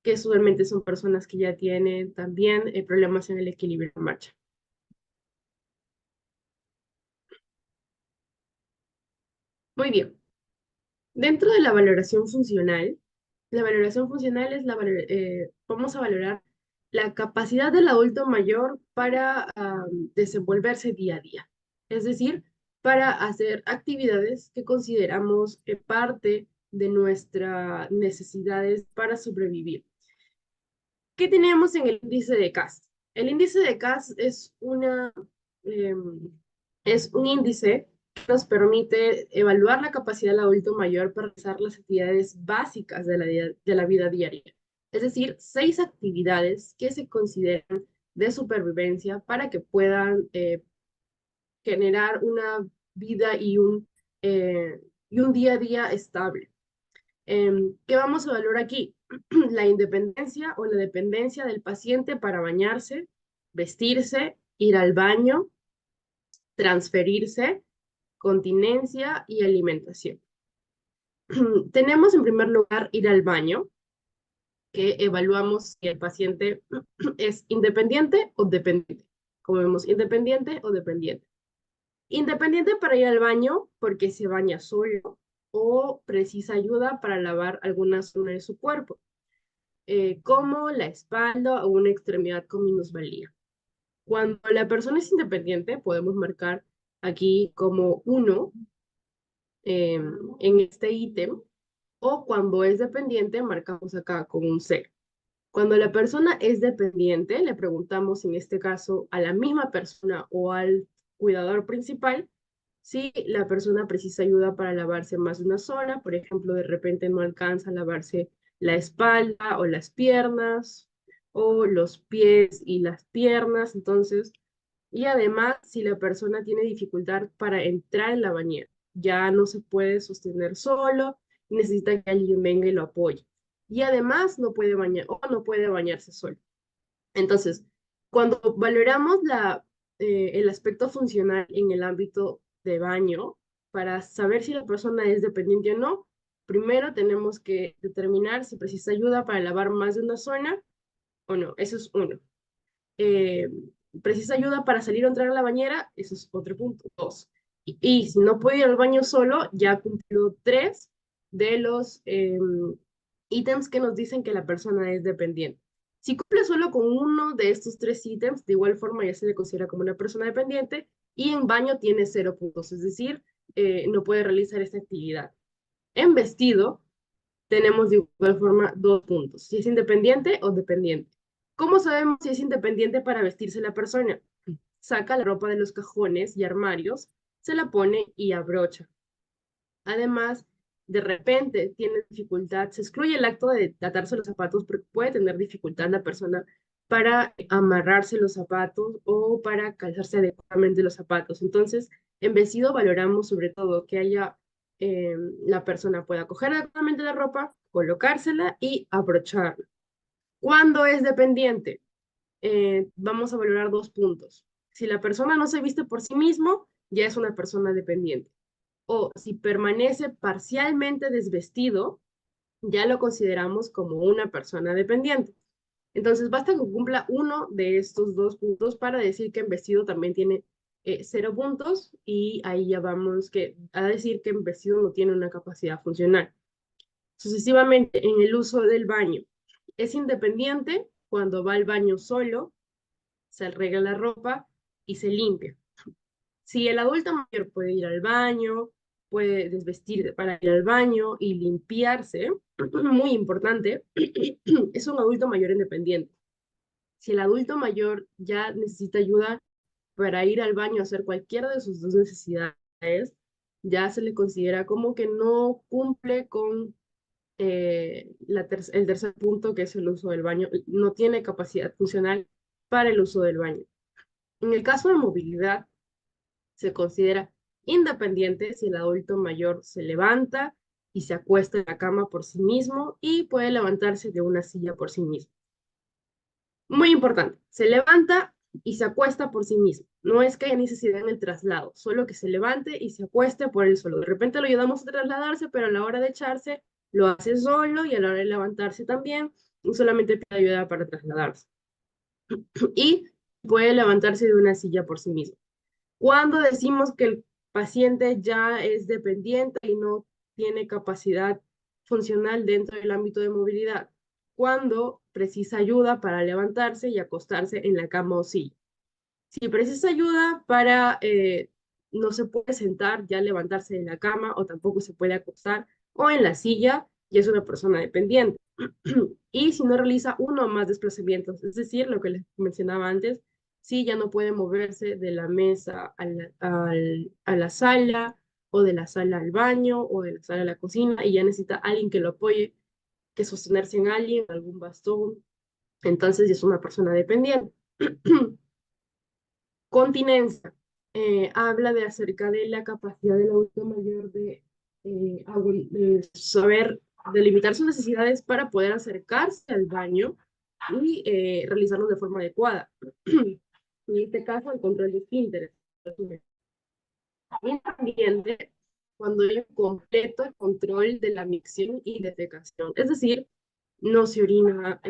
S2: que usualmente son personas que ya tienen también problemas en el equilibrio de marcha. Muy bien. Dentro de la valoración funcional es vamos a valorar la capacidad del adulto mayor para desenvolverse día a día. Es decir, para hacer actividades que consideramos parte de nuestras necesidades para sobrevivir. ¿Qué tenemos en el índice de CAS? El índice de CAS em, es un índice que nos permite evaluar la capacidad del adulto mayor para realizar las actividades básicas de la vida diaria. Es decir, 6 actividades que se consideran de supervivencia para que puedan generar una vida y un día a día estable. ¿Qué vamos a valorar aquí? La independencia o la dependencia del paciente para bañarse, vestirse, ir al baño, transferirse, continencia y alimentación. Tenemos en primer lugar ir al baño, que evaluamos si el paciente es independiente o dependiente. Como vemos, independiente o dependiente. Independiente para ir al baño porque se baña solo o precisa ayuda para lavar alguna zona de su cuerpo, como la espalda o una extremidad con minusvalía. Cuando la persona es independiente, podemos marcar aquí como 1 en este ítem, o cuando es dependiente, marcamos acá como un 0. Cuando la persona es dependiente, le preguntamos en este caso a la misma persona o al cuidador principal si la persona precisa ayuda para lavarse más de una zona. Por ejemplo, de repente no alcanza a lavarse la espalda o las piernas o los pies y las piernas. Entonces, y además, si la persona tiene dificultad para entrar en la bañera, ya no se puede sostener solo, necesita que alguien venga y lo apoye. Y además no puede bañar o no puede bañarse solo. Entonces, cuando valoramos el aspecto funcional en el ámbito de baño, para saber si la persona es dependiente o no, primero tenemos que determinar si precisa ayuda para lavar más de una zona o no. Eso es uno. Eh, ¿Precisa ayuda para salir o entrar a la bañera? Eso es otro punto. 2. Y si no puede ir al baño solo, ya cumplió 3 de los ítems que nos dicen que la persona es dependiente. Si cumple solo con uno de estos 3 ítems, de igual forma ya se le considera como una persona dependiente y en baño tiene 0 puntos, es decir, no puede realizar esta actividad. En vestido tenemos de igual forma 2 puntos, si es independiente o dependiente. ¿Cómo sabemos si es independiente para vestirse la persona? Saca la ropa de los cajones y armarios, se la pone y abrocha. Además, de repente tiene dificultad, se excluye el acto de atarse los zapatos porque puede tener dificultad la persona para amarrarse los zapatos o para calzarse adecuadamente los zapatos. Entonces, en vestido valoramos sobre todo que haya la persona pueda coger adecuadamente la ropa, colocársela y abrocharla. Cuando es dependiente, vamos a valorar 2 puntos. Si la persona no se viste por sí mismo, ya es una persona dependiente. O si permanece parcialmente desvestido, ya lo consideramos como una persona dependiente. Entonces, basta que cumpla uno de estos 2 puntos para decir que en vestido también tiene 0 puntos y ahí ya vamos a decir que en vestido no tiene una capacidad funcional. Sucesivamente, en el uso del baño, es independiente cuando va al baño solo, se arregla la ropa y se limpia. Si el adulto mayor puede ir al baño, puede desvestir para ir al baño y limpiarse, muy importante, es un adulto mayor independiente. Si el adulto mayor ya necesita ayuda para ir al baño a hacer cualquiera de sus 2 necesidades, ya se le considera como que no cumple con el tercer punto, que es el uso del baño, no tiene capacidad funcional para el uso del baño. En el caso de movilidad, se considera independiente si el adulto mayor se levanta y se acuesta en la cama por sí mismo y puede levantarse de una silla por sí mismo. Muy importante, se levanta y se acuesta por sí mismo. No es que haya necesidad en el traslado, solo que se levante y se acueste por él solo. De repente lo ayudamos a trasladarse, pero a la hora de echarse lo hace solo y a la hora de levantarse también, y solamente pide ayuda para trasladarse. Y puede levantarse de una silla por sí mismo. Cuando decimos que el paciente ya es dependiente y no tiene capacidad funcional dentro del ámbito de movilidad, cuando precisa ayuda para levantarse y acostarse en la cama o silla. Si precisa ayuda para, no se puede sentar, ya levantarse de la cama o tampoco se puede acostar o en la silla, ya es una persona dependiente. Y si no realiza uno o más desplazamientos, es decir, lo que les mencionaba antes, si ya no puede moverse de la mesa a la sala o de la sala al baño o de la sala a la cocina y ya necesita alguien que lo apoye, que sostenerse en alguien, algún bastón, entonces ya es una persona dependiente. Continencia. Habla de acerca de la capacidad del adulto mayor de saber delimitar sus necesidades para poder acercarse al baño y realizarlo de forma adecuada. En este caso, el control de esfínteres. Independiente cuando hay un completo control de la micción y defecación. Es decir, no se orina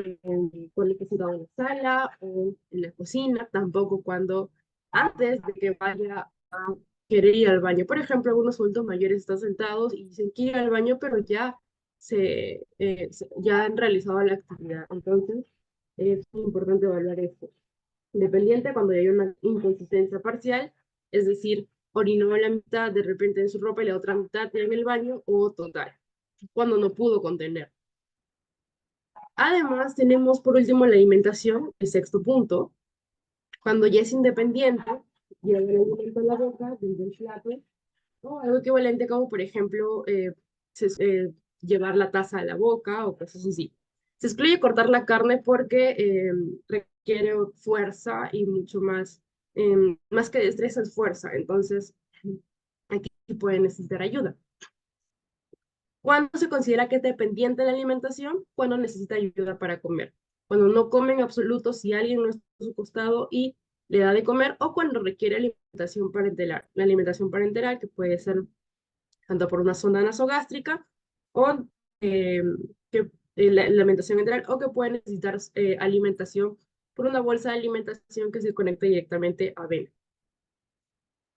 S2: cuando está sentado en la sala o en la cocina, tampoco cuando antes de que vaya a querer ir al baño. Por ejemplo, algunos adultos mayores están sentados y dicen que ir al baño, pero ya han realizado la actividad. Entonces, es muy importante evaluar esto. Independiente cuando hay una inconsistencia parcial, es decir, orinó la mitad de repente en su ropa y la otra mitad en el baño, o total, cuando no pudo contener. Además, tenemos por último la alimentación, el sexto punto, cuando ya es independiente, lleva el alimento a la boca desde el plato, o algo equivalente como, por ejemplo, llevar la taza a la boca o cosas así. Se excluye cortar la carne porque requiere fuerza y mucho más que destreza es fuerza, entonces aquí puede necesitar ayuda. ¿Cuándo se considera que es dependiente de la alimentación? Cuando necesita ayuda para comer. Cuando no come en absoluto, si alguien no está a su costado y le da de comer, o cuando requiere alimentación parenteral. La alimentación parenteral que puede ser tanto por una sonda nasogástrica o eh, la alimentación enteral, o que puede necesitar alimentación por una bolsa de alimentación que se conecta directamente a vena.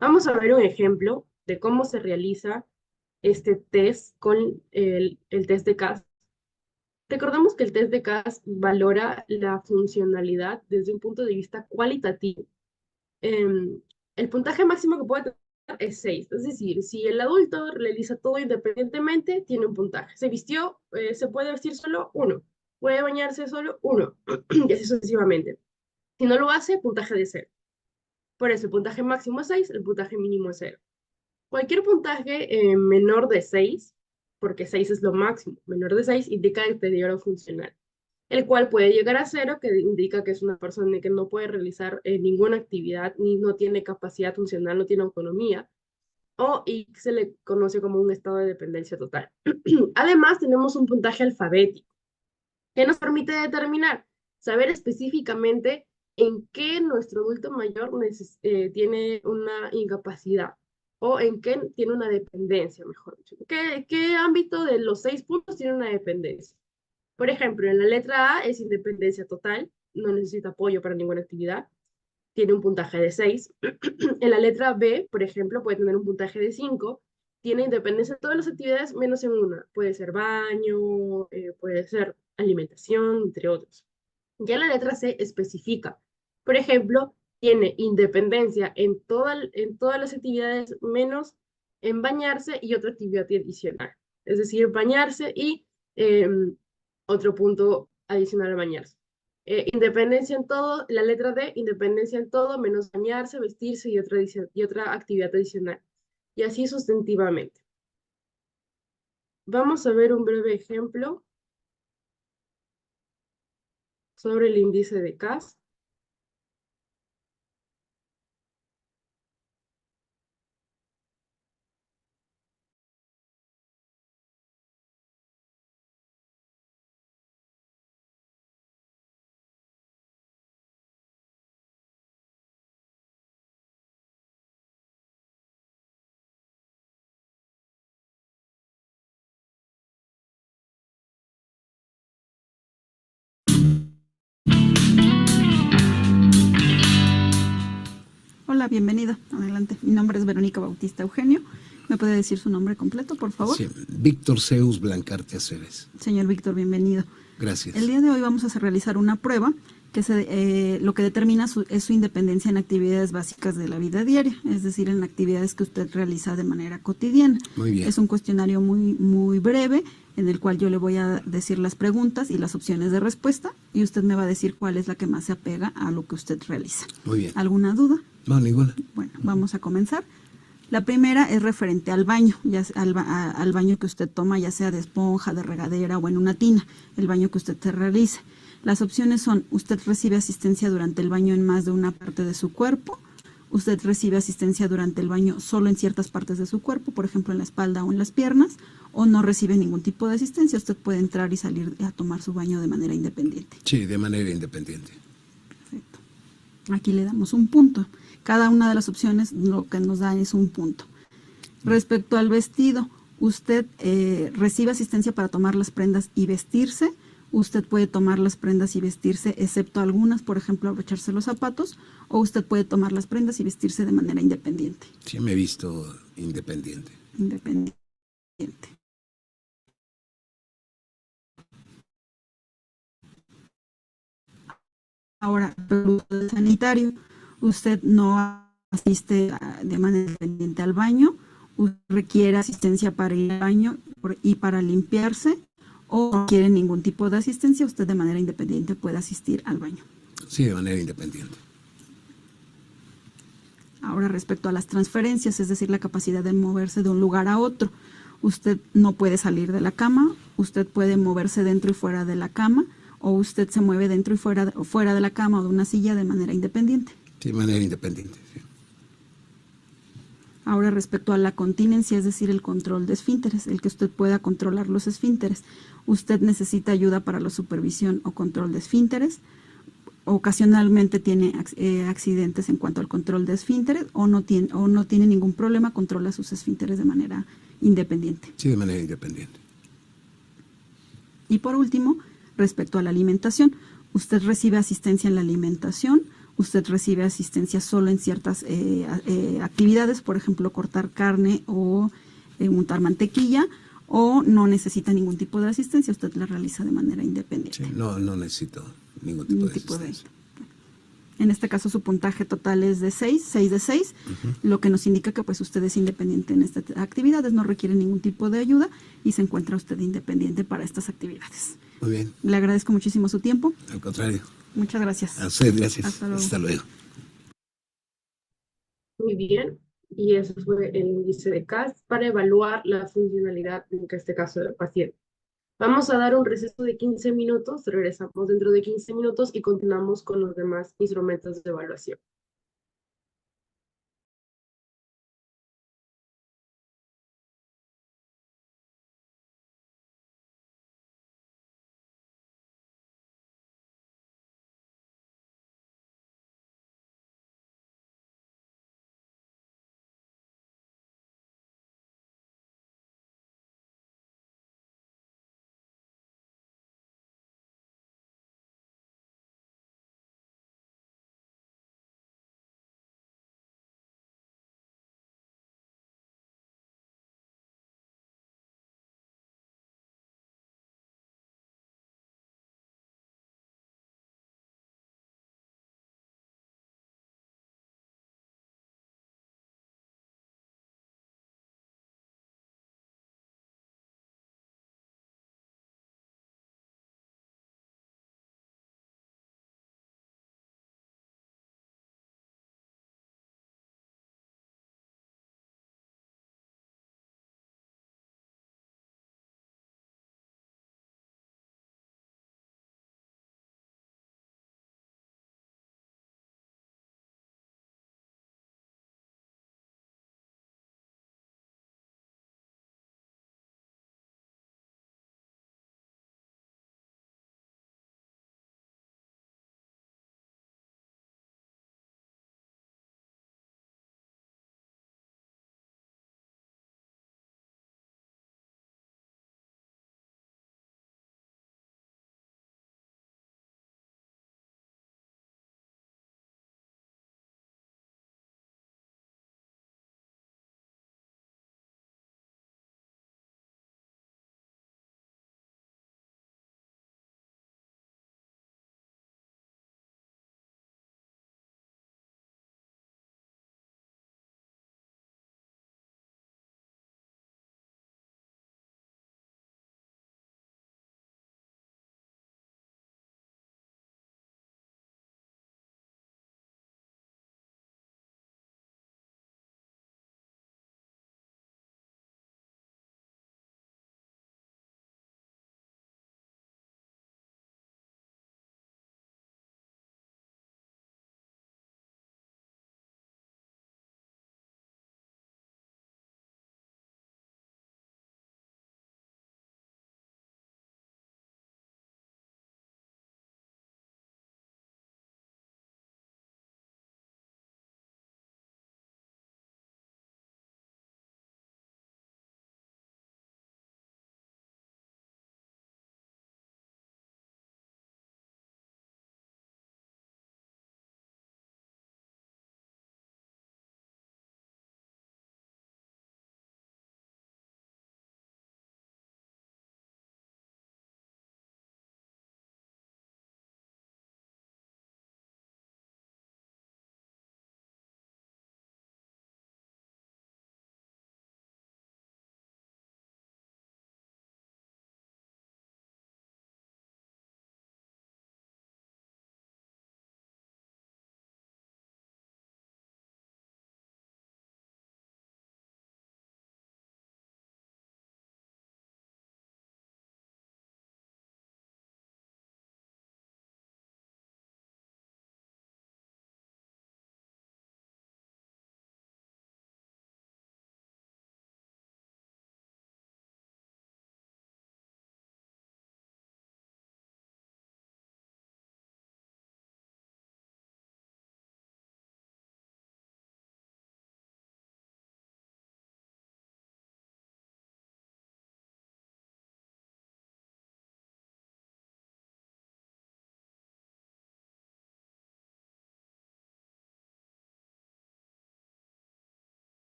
S2: Vamos a ver un ejemplo de cómo se realiza este test con el test de CAS. Recordemos que el test de CAS valora la funcionalidad desde un punto de vista cualitativo. El puntaje máximo que puede tener es 6, es decir, si el adulto realiza todo independientemente, tiene un puntaje. Se vistió, se puede vestir solo 1, puede bañarse solo 1, y así sucesivamente. Si no lo hace, puntaje de 0. Por eso el puntaje máximo es 6, el puntaje mínimo es 0. Cualquier puntaje menor de 6 porque 6 es lo máximo. Menor de 6 indica deterioro funcional, el cual puede llegar a 0, que indica que es una persona que no puede realizar ninguna actividad, ni no tiene capacidad funcional, no tiene autonomía, y se le conoce como un estado de dependencia total. Además, tenemos un puntaje alfabético que nos permite determinar, saber específicamente en qué nuestro adulto mayor tiene una incapacidad o en qué tiene una dependencia, mejor dicho. ¿Qué ámbito de los 6 puntos tiene una dependencia? Por ejemplo, en la letra A es independencia total, no necesita apoyo para ninguna actividad, tiene un puntaje de 6. En la letra B, por ejemplo, puede tener un puntaje de 5, tiene independencia en todas las actividades menos en una. Puede ser baño, puede ser alimentación, entre otros. Ya la letra C especifica. Por ejemplo, tiene independencia en todas las actividades menos en bañarse y otra actividad adicional. Es decir, bañarse y eh, otro punto adicional a bañarse. Independencia en todo, la letra D, independencia en todo, menos bañarse, vestirse y otra actividad adicional. Y así sustantivamente. Vamos a ver un breve ejemplo sobre el índice de CAS.
S3: Hola, bienvenida. Adelante. Mi nombre es Verónica Bautista Eugenio. ¿Me puede decir su nombre completo, por favor?
S4: Sí, Víctor Zeus Blancarte Aceves.
S3: Señor Víctor, bienvenido.
S4: Gracias.
S3: El día de hoy vamos a realizar una prueba que lo que determina es su independencia en actividades básicas de la vida diaria, es decir, en actividades que usted realiza de manera cotidiana.
S4: Muy bien.
S3: Es un cuestionario muy breve en el cual yo le voy a decir las preguntas y las opciones de respuesta y usted me va a decir cuál es la que más se apega a lo que usted realiza.
S4: Muy bien.
S3: ¿Alguna duda?
S4: No, ninguna.
S3: Bueno, vamos a comenzar. La primera es referente al baño, al baño que usted toma, ya sea de esponja, de regadera o en una tina, el baño que usted se realice. Las opciones son: usted recibe asistencia durante el baño en más de una parte de su cuerpo, usted recibe asistencia durante el baño solo en ciertas partes de su cuerpo, por ejemplo en la espalda o en las piernas, o no recibe ningún tipo de asistencia, usted puede entrar y salir a tomar su baño de manera independiente.
S4: Sí, de manera independiente.
S3: Perfecto. Aquí le damos un punto. Cada una de las opciones lo que nos da es un punto. Respecto al vestido, usted recibe asistencia para tomar las prendas y vestirse. Usted puede tomar las prendas y vestirse, excepto algunas, por ejemplo, abrocharse los zapatos, o usted puede tomar las prendas y vestirse de manera independiente.
S4: Sí, me he visto independiente.
S3: Independiente. Ahora, el sanitario, usted no asiste de manera independiente al baño, usted requiere asistencia para ir al baño y para limpiarse, o no quiere ningún tipo de asistencia, usted de manera independiente puede asistir al baño.
S4: Sí, de manera independiente.
S3: Ahora, respecto a las transferencias, es decir, la capacidad de moverse de un lugar a otro, usted no puede salir de la cama, usted puede moverse dentro y fuera de la cama, o usted se mueve dentro y fuera de la cama o de una silla de manera independiente.
S4: Sí, de manera independiente, sí.
S3: Ahora, respecto a la continencia, es decir, el control de esfínteres, el que usted pueda controlar los esfínteres. Usted necesita ayuda para la supervisión o control de esfínteres. Ocasionalmente tiene accidentes en cuanto al control de esfínteres o no tiene ningún problema, controla sus esfínteres de manera independiente.
S4: Sí, de manera independiente.
S3: Y por último, respecto a la alimentación, usted recibe asistencia en la alimentación, usted recibe asistencia solo en ciertas actividades, por ejemplo, cortar carne o untar mantequilla, o no necesita ningún tipo de asistencia, usted la realiza de manera independiente.
S4: Sí, no necesito ningún tipo de asistencia.
S3: En este caso su puntaje total es de 6 de 6, lo que nos indica que pues usted es independiente en estas actividades, no requiere ningún tipo de ayuda y se encuentra usted independiente para estas actividades.
S4: Muy bien.
S3: Le agradezco muchísimo su tiempo.
S4: Al contrario.
S3: Muchas gracias.
S4: A usted, gracias.
S3: Hasta luego.
S4: Hasta luego.
S2: Muy bien. y eso fue el índice de CAS para evaluar la funcionalidad, en este caso, del paciente. Vamos a dar un receso de 15 minutos, regresamos dentro de 15 minutos y continuamos con los demás instrumentos de evaluación.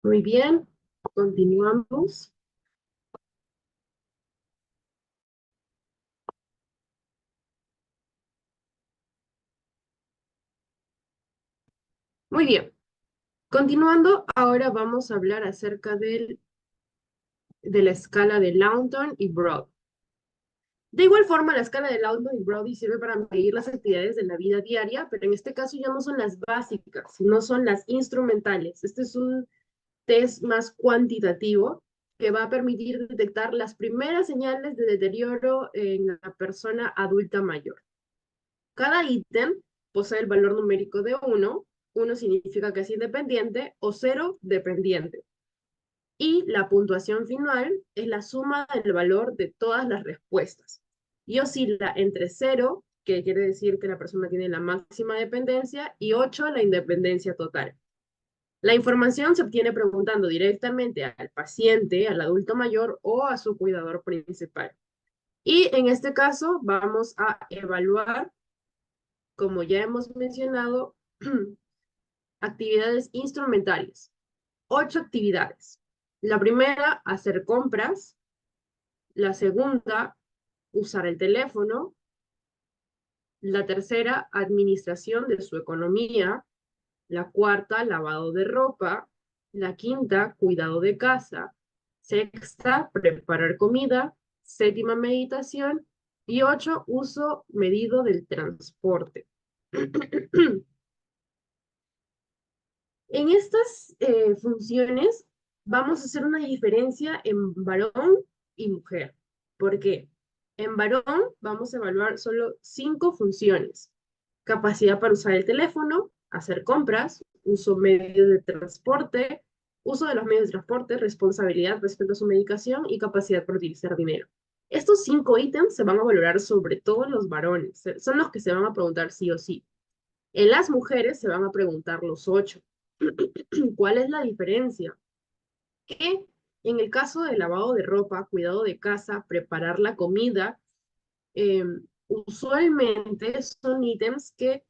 S2: Muy bien, continuamos. Muy bien, continuando, ahora vamos a hablar acerca de la escala de Lawton y Brod. De igual forma, la escala de Lawton y Brody sirve para medir las actividades de la vida diaria, pero en este caso ya no son las básicas, sino son las instrumentales. Este es un test más cuantitativo que va a permitir detectar las primeras señales de deterioro en la persona adulta mayor. Cada ítem posee el valor numérico de 1. 1 significa que es independiente o 0 dependiente. Y la puntuación final es la suma del valor de todas las respuestas. Y oscila entre 0, que quiere decir que la persona tiene la máxima dependencia, y 8, la independencia total. La información se obtiene preguntando directamente al paciente, al adulto mayor o a su cuidador principal. Y en este caso vamos a evaluar, como ya hemos mencionado, actividades instrumentales. 8 actividades. La primera, hacer compras. La segunda, usar el teléfono. La tercera, administración de su economía. La cuarta, lavado de ropa. La quinta, cuidado de casa. Sexta, preparar comida. Séptima, meditación. Y 8, uso medido del transporte. En estas funciones vamos a hacer una diferencia en varón y mujer. ¿Por qué? En varón vamos a evaluar solo 5 funciones. Capacidad para usar el teléfono, hacer compras, uso medio de transporte, uso de los medios de transporte, responsabilidad respecto a su medicación y capacidad para utilizar dinero. Estos 5 ítems se van a valorar sobre todo en los varones. Son los que se van a preguntar sí o sí. En las mujeres se van a preguntar los 8. ¿Cuál es la diferencia? Que en el caso del lavado de ropa, cuidado de casa, preparar la comida, usualmente son ítems que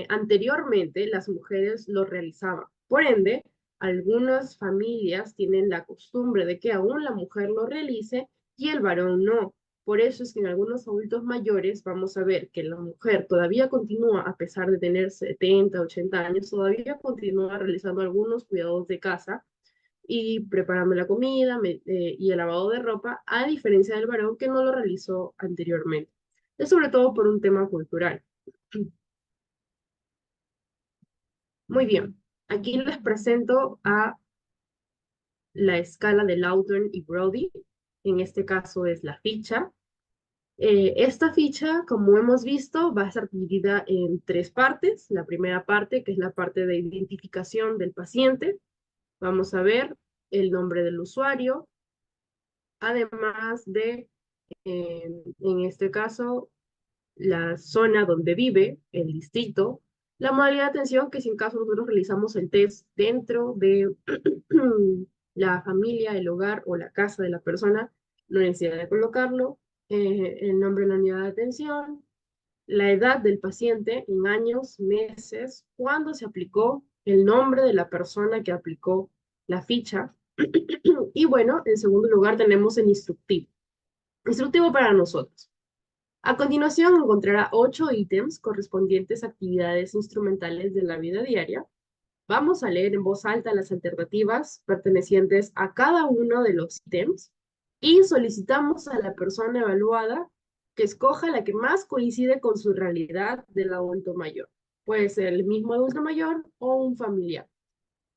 S2: anteriormente las mujeres lo realizaban. Por ende, algunas familias tienen la costumbre de que aún la mujer lo realice y el varón no. Por eso es que en algunos adultos mayores vamos a ver que la mujer todavía continúa, a pesar de tener 70, 80 años, todavía continúa realizando algunos cuidados de casa y preparando la comida y el lavado de ropa, a diferencia del varón que no lo realizó anteriormente. Es sobre todo por un tema cultural. Muy bien, aquí les presento a la escala de Lawton y Brody. En este caso es la ficha. Esta ficha, como hemos visto, va a estar dividida en 3 partes. La primera parte, que es la parte de identificación del paciente. Vamos a ver el nombre del usuario, además de, en este caso, la zona donde vive, el distrito, la modalidad de atención, que si en caso nosotros realizamos el test dentro de la familia, el hogar o la casa de la persona, no hay necesidad de colocarlo, el nombre de la unidad de atención, la edad del paciente en años, meses, cuándo se aplicó, el nombre de la persona que aplicó la ficha. Y bueno, en segundo lugar tenemos el instructivo. Instructivo para nosotros. A continuación encontrará 8 ítems correspondientes a actividades instrumentales de la vida diaria. Vamos a leer en voz alta las alternativas pertenecientes a cada uno de los ítems y solicitamos a la persona evaluada que escoja la que más coincide con su realidad del adulto mayor. Puede ser el mismo adulto mayor o un familiar.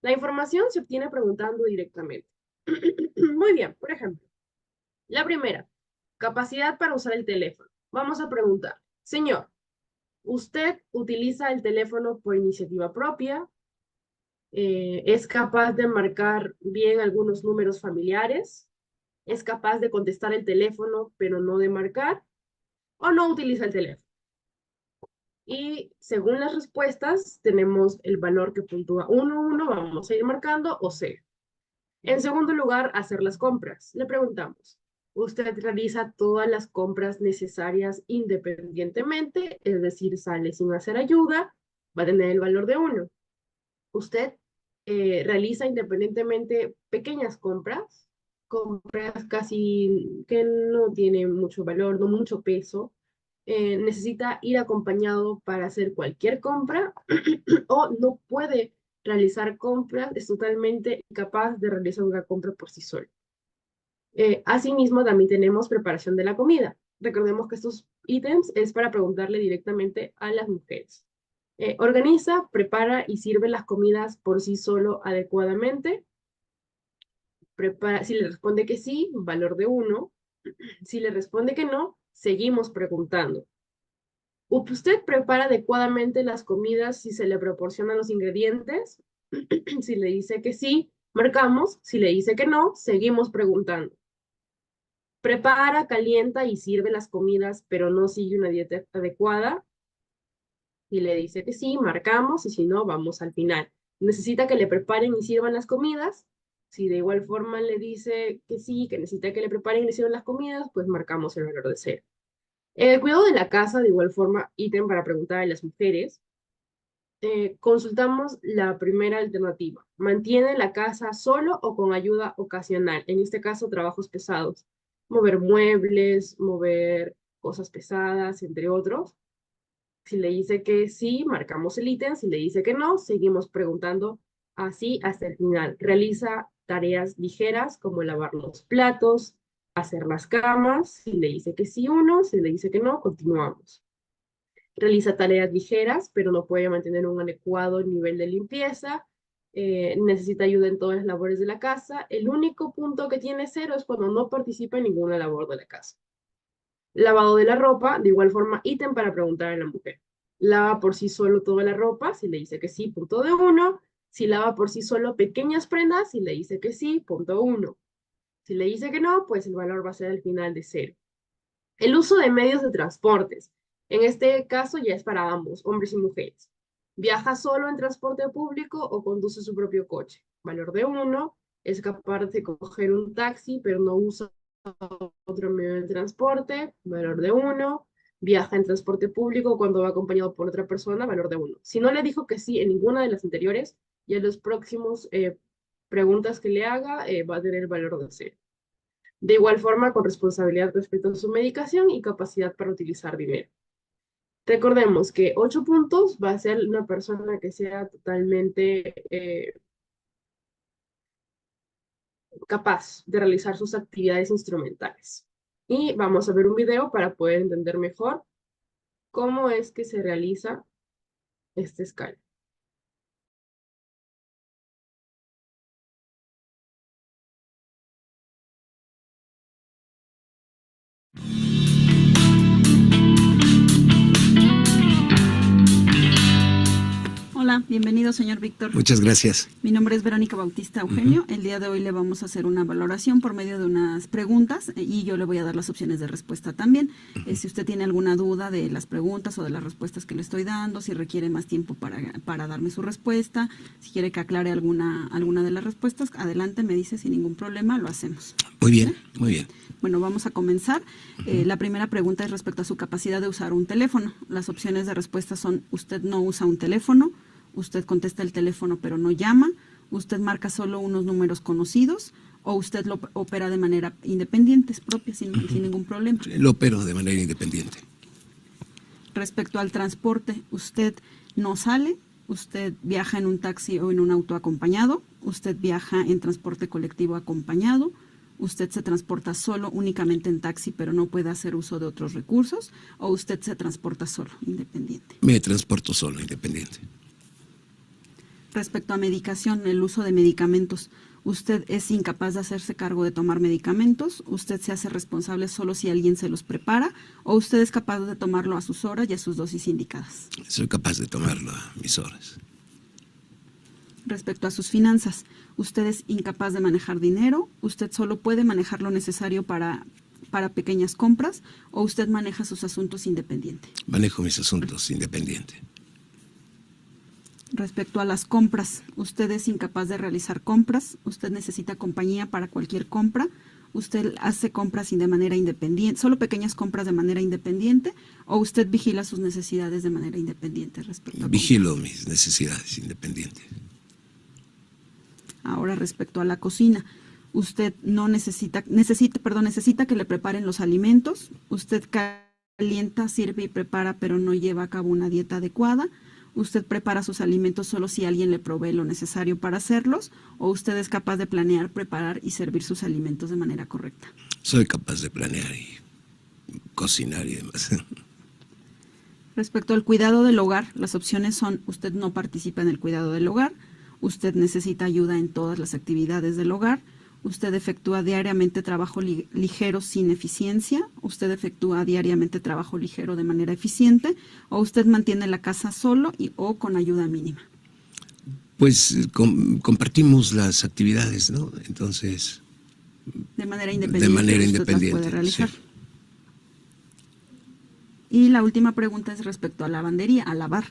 S2: La información se obtiene preguntando directamente. Muy bien, por ejemplo, la primera, capacidad para usar el teléfono. Vamos a preguntar, señor, ¿usted utiliza el teléfono por iniciativa propia? ¿Es capaz de marcar bien algunos números familiares? ¿Es capaz de contestar el teléfono pero no de marcar? ¿O no utiliza el teléfono? Y según las respuestas, tenemos el valor que puntúa 1, 1, vamos a ir marcando, o 0. En segundo lugar, hacer las compras. Le preguntamos, ¿usted realiza todas las compras necesarias independientemente? Es decir, sale sin hacer ayuda, va a tener el valor de 1. ¿Usted realiza independientemente pequeñas compras, compras casi que no tienen mucho valor, no mucho peso, necesita ir acompañado para hacer cualquier compra o no puede realizar compras, es totalmente incapaz de realizar una compra por sí solo. Asimismo, también tenemos preparación de la comida. Recordemos que estos ítems es para preguntarle directamente a las mujeres. Organiza, prepara y sirve las comidas por sí solo adecuadamente. Si le responde que sí, valor de 1. Si le responde que no, seguimos preguntando. ¿Usted prepara adecuadamente las comidas si se le proporcionan los ingredientes? Si le dice que sí, marcamos. Si le dice que no, seguimos preguntando. Prepara, calienta y sirve las comidas, pero no sigue una dieta adecuada. Si le dice que sí, marcamos, y si no, vamos al final. Necesita que le preparen y sirvan las comidas. Si de igual forma le dice que sí, que necesita que le preparen y le sirvan las comidas, pues marcamos el valor de 0. El cuidado de la casa, de igual forma, ítem para preguntar a las mujeres. Consultamos la primera alternativa. ¿Mantiene la casa solo o con ayuda ocasional? En este caso, trabajos pesados. Mover muebles, mover cosas pesadas, entre otros. Si le dice que sí, marcamos el ítem. Si le dice que no, seguimos preguntando así hasta el final. Realiza tareas ligeras como lavar los platos, hacer las camas. Si le dice que sí, 1. Si le dice que no, continuamos. Realiza tareas ligeras, pero no puede mantener un adecuado nivel de limpieza. Necesita ayuda en todas las labores de la casa. El único punto que tiene 0 es cuando no participa en ninguna labor de la casa. Lavado de la ropa, de igual forma, ítem para preguntar a la mujer. ¿Lava por sí solo toda la ropa? Si le dice que sí, punto de 1. Si lava por sí solo pequeñas prendas, si le dice que sí, punto 1. Si le dice que no, pues el valor va a ser al final de 0. El uso de medios de transportes. En este caso ya es para ambos, hombres y mujeres. ¿Viaja solo en transporte público o conduce su propio coche? Valor de 1. Es capaz de coger un taxi, pero no usa otro medio de transporte. Valor de 1. Viaja en transporte público cuando va acompañado por otra persona. Valor de 1. Si no le dijo que sí en ninguna de las anteriores, ya en los próximos preguntas que le haga va a tener el valor de 0. De igual forma, con responsabilidad respecto a su medicación y capacidad para utilizar dinero. Recordemos que 8 puntos va a ser una persona que sea totalmente capaz de realizar sus actividades instrumentales. Y vamos a ver un video para poder entender mejor cómo es que se realiza esta escala.
S3: Hola, bienvenido, señor Víctor.
S4: Muchas gracias.
S3: Mi nombre es Verónica Bautista Eugenio. El día de hoy le vamos a hacer una valoración por medio de unas preguntas y yo le voy a dar las opciones de respuesta también. Si usted tiene alguna duda de las preguntas o de las respuestas que le estoy dando, si requiere más tiempo para darme su respuesta, si quiere que aclare alguna de las respuestas, adelante, me dice sin ningún problema, lo hacemos.
S4: Muy bien, muy bien.
S3: Bueno, vamos a comenzar. La primera pregunta es respecto a su capacidad de usar un teléfono. Las opciones de respuesta son: usted no usa un teléfono, usted contesta el teléfono pero no llama, usted marca solo unos números conocidos, o usted lo opera de manera independiente, es propia, sin ningún problema.
S4: Lo opero de manera independiente.
S3: Respecto al transporte, usted no sale, usted viaja en un taxi o en un auto acompañado, usted viaja en transporte colectivo acompañado, usted se transporta solo únicamente en taxi pero no puede hacer uso de otros recursos, o usted se transporta solo, independiente.
S4: Me transporto solo, independiente.
S3: Respecto a medicación, el uso de medicamentos, usted es incapaz de hacerse cargo de tomar medicamentos, usted se hace responsable solo si alguien se los prepara, o usted es capaz de tomarlo a sus horas y a sus dosis indicadas.
S4: Soy capaz de tomarlo a mis horas.
S3: Respecto a sus finanzas, usted es incapaz de manejar dinero, usted solo puede manejar lo necesario para pequeñas compras, o usted maneja sus asuntos independiente.
S4: Manejo mis asuntos independiente.
S3: Respecto a las compras, usted es incapaz de realizar compras, usted necesita compañía para cualquier compra, usted hace compras de manera independiente, solo pequeñas compras de manera independiente, o usted vigila sus necesidades de manera independiente respecto a
S4: Vigilo mis necesidades independientes.
S3: Ahora, respecto a la cocina, usted no necesita que le preparen los alimentos, usted calienta, sirve y prepara, pero no lleva a cabo una dieta adecuada, usted prepara sus alimentos solo si alguien le provee lo necesario para hacerlos, o usted es capaz de planear, preparar y servir sus alimentos de manera correcta.
S4: Soy capaz de planear y cocinar y demás.
S3: Respecto al cuidado del hogar, las opciones son: usted no participa en el cuidado del hogar, usted necesita ayuda en todas las actividades del hogar, usted efectúa diariamente trabajo ligero sin eficiencia, usted efectúa diariamente trabajo ligero de manera eficiente, o usted mantiene la casa solo o con ayuda mínima.
S4: Pues compartimos las actividades, ¿no? Entonces,
S3: de manera independiente,
S4: de manera
S3: usted
S4: independiente,
S3: las puede realizar.
S4: sí.
S3: Y la última pregunta es respecto a lavandería, a lavar.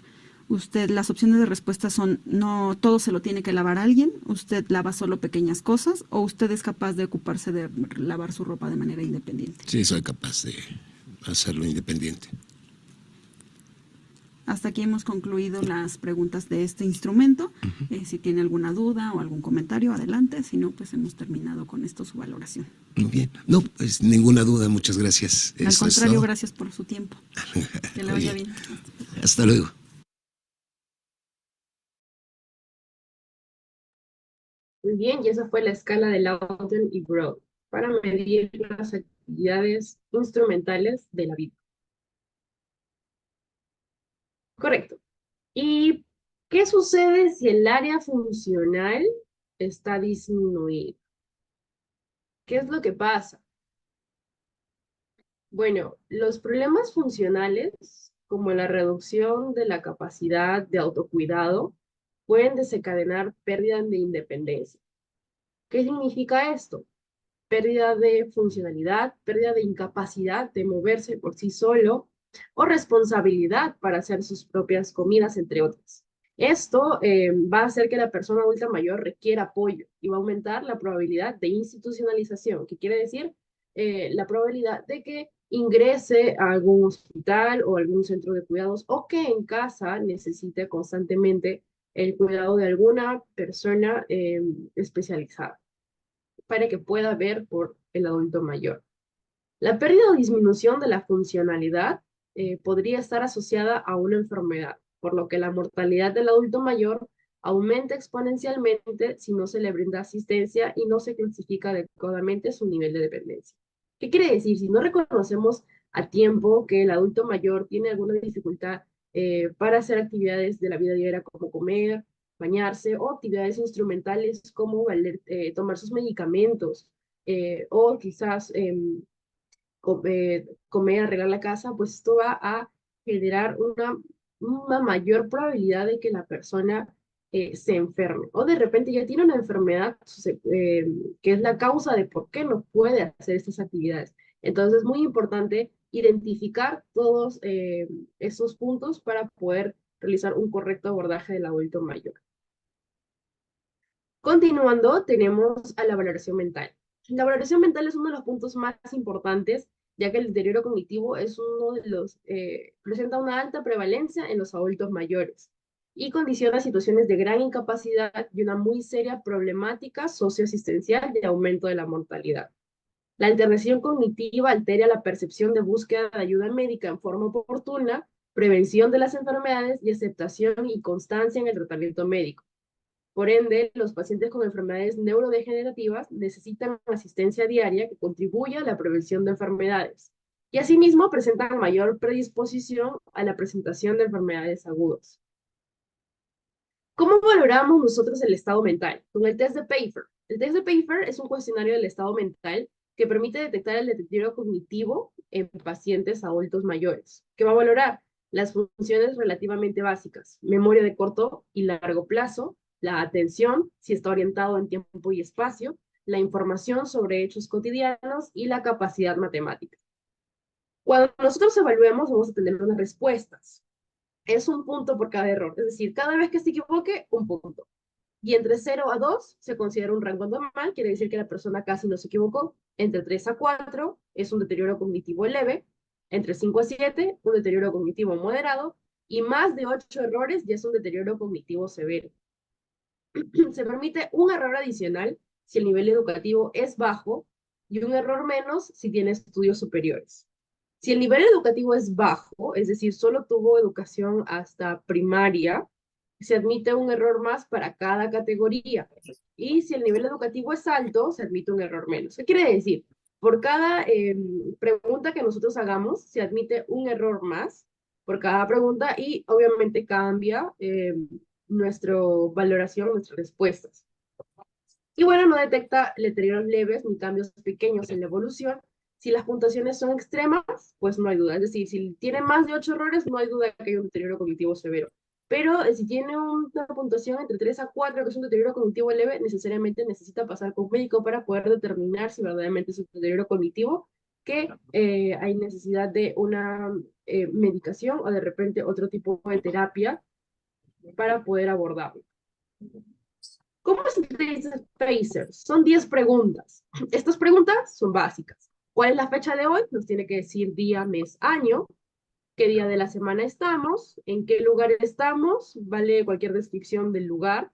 S3: Usted, las opciones de respuesta son: no todo se lo tiene que lavar alguien, usted lava solo pequeñas cosas, o usted es capaz de ocuparse de lavar su ropa de manera independiente.
S4: Sí, soy capaz de hacerlo independiente.
S3: Hasta aquí hemos concluido las preguntas de este instrumento. Si tiene alguna duda o algún comentario, adelante. Si no, pues hemos terminado con esto su valoración.
S4: Muy bien. No, pues ninguna duda, muchas gracias.
S3: Al contrario, gracias por su tiempo. Que le vaya bien.
S4: Hasta luego.
S2: Muy bien, y esa fue la escala de Lawton y Broad para medir las actividades instrumentales de la vida. Correcto. ¿Y qué sucede si el área funcional está disminuida? ¿Qué es lo que pasa? Bueno, los problemas funcionales, como la reducción de la capacidad de autocuidado, pueden desencadenar pérdida de independencia. ¿Qué significa esto? Pérdida de funcionalidad, pérdida de incapacidad de moverse por sí solo o responsabilidad para hacer sus propias comidas, entre otras. Esto va a hacer que la persona adulta mayor requiera apoyo y va a aumentar la probabilidad de institucionalización, que quiere decir la probabilidad de que ingrese a algún hospital o algún centro de cuidados, o que en casa necesite constantemente el cuidado de alguna persona especializada para que pueda ver por el adulto mayor. La pérdida o disminución de la funcionalidad podría estar asociada a una enfermedad, por lo que la mortalidad del adulto mayor aumenta exponencialmente si no se le brinda asistencia y no se clasifica adecuadamente su nivel de dependencia. ¿Qué quiere decir? Si no reconocemos a tiempo que el adulto mayor tiene alguna dificultad para hacer actividades de la vida diaria como comer, bañarse, o actividades instrumentales como tomar sus medicamentos, o quizás comer, arreglar la casa, pues esto va a generar una mayor probabilidad de que la persona se enferme, o de repente ya tiene una enfermedad que es la causa de por qué no puede hacer estas actividades. Entonces es muy importante identificar todos esos puntos para poder realizar un correcto abordaje del adulto mayor. Continuando, tenemos a la valoración mental. La valoración mental es uno de los puntos más importantes, ya que el deterioro cognitivo es uno de los, presenta una alta prevalencia en los adultos mayores y condiciona situaciones de gran incapacidad y una muy seria problemática socioasistencial de aumento de la mortalidad. La alteración cognitiva altera la percepción de búsqueda de ayuda médica en forma oportuna, prevención de las enfermedades y aceptación y constancia en el tratamiento médico. Por ende, los pacientes con enfermedades neurodegenerativas necesitan asistencia diaria que contribuya a la prevención de enfermedades, y asimismo presentan mayor predisposición a la presentación de enfermedades agudas. ¿Cómo valoramos nosotros el estado mental? Con el test de Pfeiffer. El test de Pfeiffer es un cuestionario del estado mental que permite detectar el deterioro cognitivo en pacientes adultos mayores, que va a valorar las funciones relativamente básicas: memoria de corto y largo plazo, la atención, si está orientado en tiempo y espacio, la información sobre hechos cotidianos y la capacidad matemática. Cuando nosotros evaluemos, vamos a tener unas respuestas. Es un punto por cada error, es decir, cada vez que se equivoque, un punto. Y entre 0 a 2 se considera un rango normal, quiere decir que la persona casi no se equivocó. Entre 3 a 4 es un deterioro cognitivo leve. Entre 5 a 7, un deterioro cognitivo moderado. Y más de 8 errores ya es un deterioro cognitivo severo. Se permite un error adicional si el nivel educativo es bajo y un error menos si tiene estudios superiores. Si el nivel educativo es bajo, es decir, solo tuvo educación hasta primaria, se admite un error más para cada categoría. Y si el nivel educativo es alto, se admite un error menos. ¿Qué quiere decir? Por cada pregunta que nosotros hagamos, se admite un error más por cada pregunta y obviamente cambia nuestra valoración, nuestras respuestas. Y bueno, no detecta letreros leves ni cambios pequeños en la evolución. Si las puntuaciones son extremas, pues no hay duda. Es decir, si tiene más de 8 errores, no hay duda que hay un deterioro cognitivo severo. Pero si tiene una puntuación entre 3 a 4, que es un deterioro cognitivo leve, necesariamente necesita pasar con un médico para poder determinar si verdaderamente es un deterioro cognitivo, que hay necesidad de una medicación o de repente otro tipo de terapia para poder abordarlo. ¿Cómo se utiliza Spacer? Son 10 preguntas. Estas preguntas son básicas. ¿Cuál es la fecha de hoy? Nos tiene que decir día, mes, año. ¿Qué día de la semana estamos? ¿En qué lugar estamos? Vale cualquier descripción del lugar.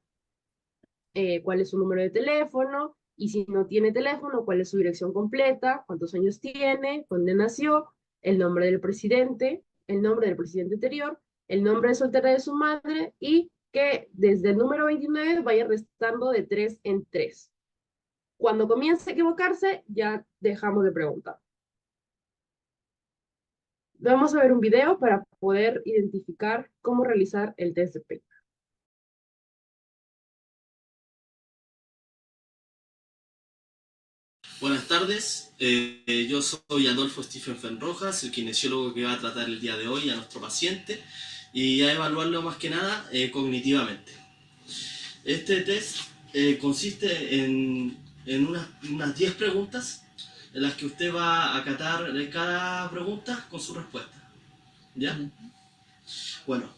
S2: ¿Cuál es su número de teléfono? Y si no tiene teléfono, ¿cuál es su dirección completa? ¿Cuántos años tiene? ¿Dónde nació? El nombre del presidente, el nombre del presidente anterior, el nombre de soltera de su madre y que desde el número 29 vaya restando de 3 en 3. Cuando comience a equivocarse, ya dejamos de preguntar. Vamos a ver un video para poder identificar cómo realizar el test de PEC.
S5: Buenas tardes, yo soy Adolfo Stephen Fenrojas, el kinesiólogo que va a tratar el día de hoy a nuestro paciente y a evaluarlo más que nada cognitivamente. Este test consiste en unas 10 preguntas en las que usted va a acatar cada pregunta con su respuesta. ¿Ya? Bueno,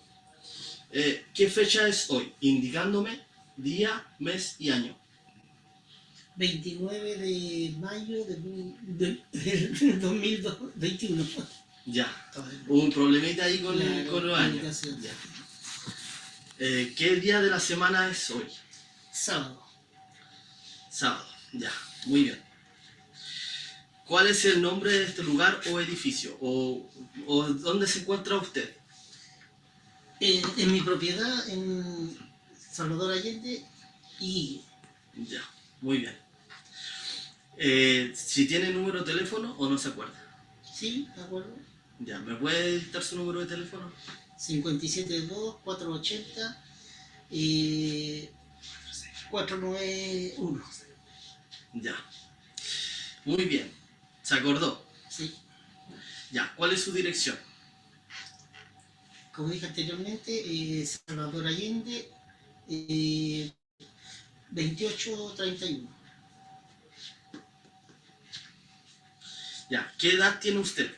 S5: ¿qué fecha es hoy? Indicándome día, mes y año.
S6: 29 de mayo del 2021.
S5: Ya, hubo un problemita ahí con los años. Ya. ¿Qué día de la semana es hoy?
S6: Sábado.
S5: Sábado, ya, muy bien. ¿Cuál es el nombre de este lugar o edificio? ¿O dónde se encuentra usted?
S6: En mi propiedad, en Salvador Allende y...
S5: Ya, muy bien. Si tiene número de teléfono o no se acuerda.
S6: Sí, de acuerdo.
S5: Ya, ¿me puede dictar su número de teléfono?
S6: 572-480 491.
S5: Ya. Muy bien. ¿Se acordó?
S6: Sí.
S5: Ya, ¿cuál es su dirección?
S6: Como dije anteriormente, Salvador Allende 2831.
S5: Ya, ¿qué edad tiene usted?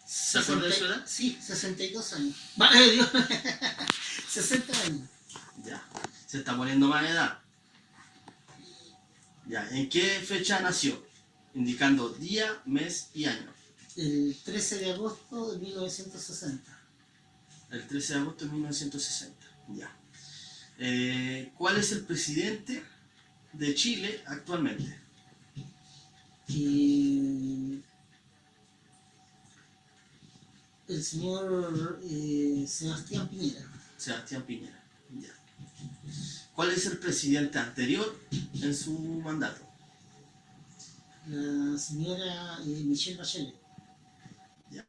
S5: ¿Se acuerda de su edad?
S6: Sí, 62 años. Vale, Dios. 60 años.
S5: Ya, se está poniendo más edad. Ya, ¿en qué fecha nació? Indicando día, mes y año.
S6: El 13 de agosto de 1960.
S5: El 13 de agosto de 1960. Ya. ¿Cuál es el presidente de Chile actualmente?
S6: El señor Sebastián Piñera.
S5: Sebastián Piñera. Ya. ¿Cuál es el presidente anterior en su mandato?
S6: La señora Michelle Bachelet.
S5: Ya.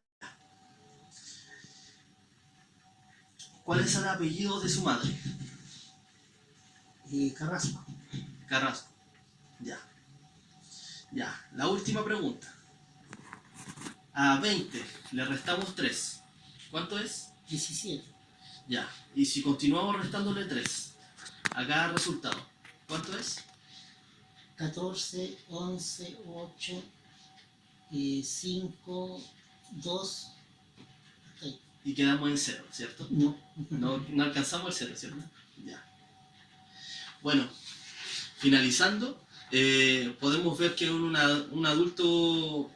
S5: ¿Cuál es el apellido de su madre?
S6: Carrasco.
S5: Carrasco. Ya. Ya. La última pregunta. A 20 le restamos 3. ¿Cuánto es?
S6: 17.
S5: Ya. Y si continuamos restándole 3 a cada resultado, ¿cuánto es?
S6: 14, 11, 8, 5, 2.
S5: Y quedamos en 0, ¿cierto?
S6: No.
S5: No alcanzamos el 0, ¿cierto? Ya. Bueno, finalizando, podemos ver que un adulto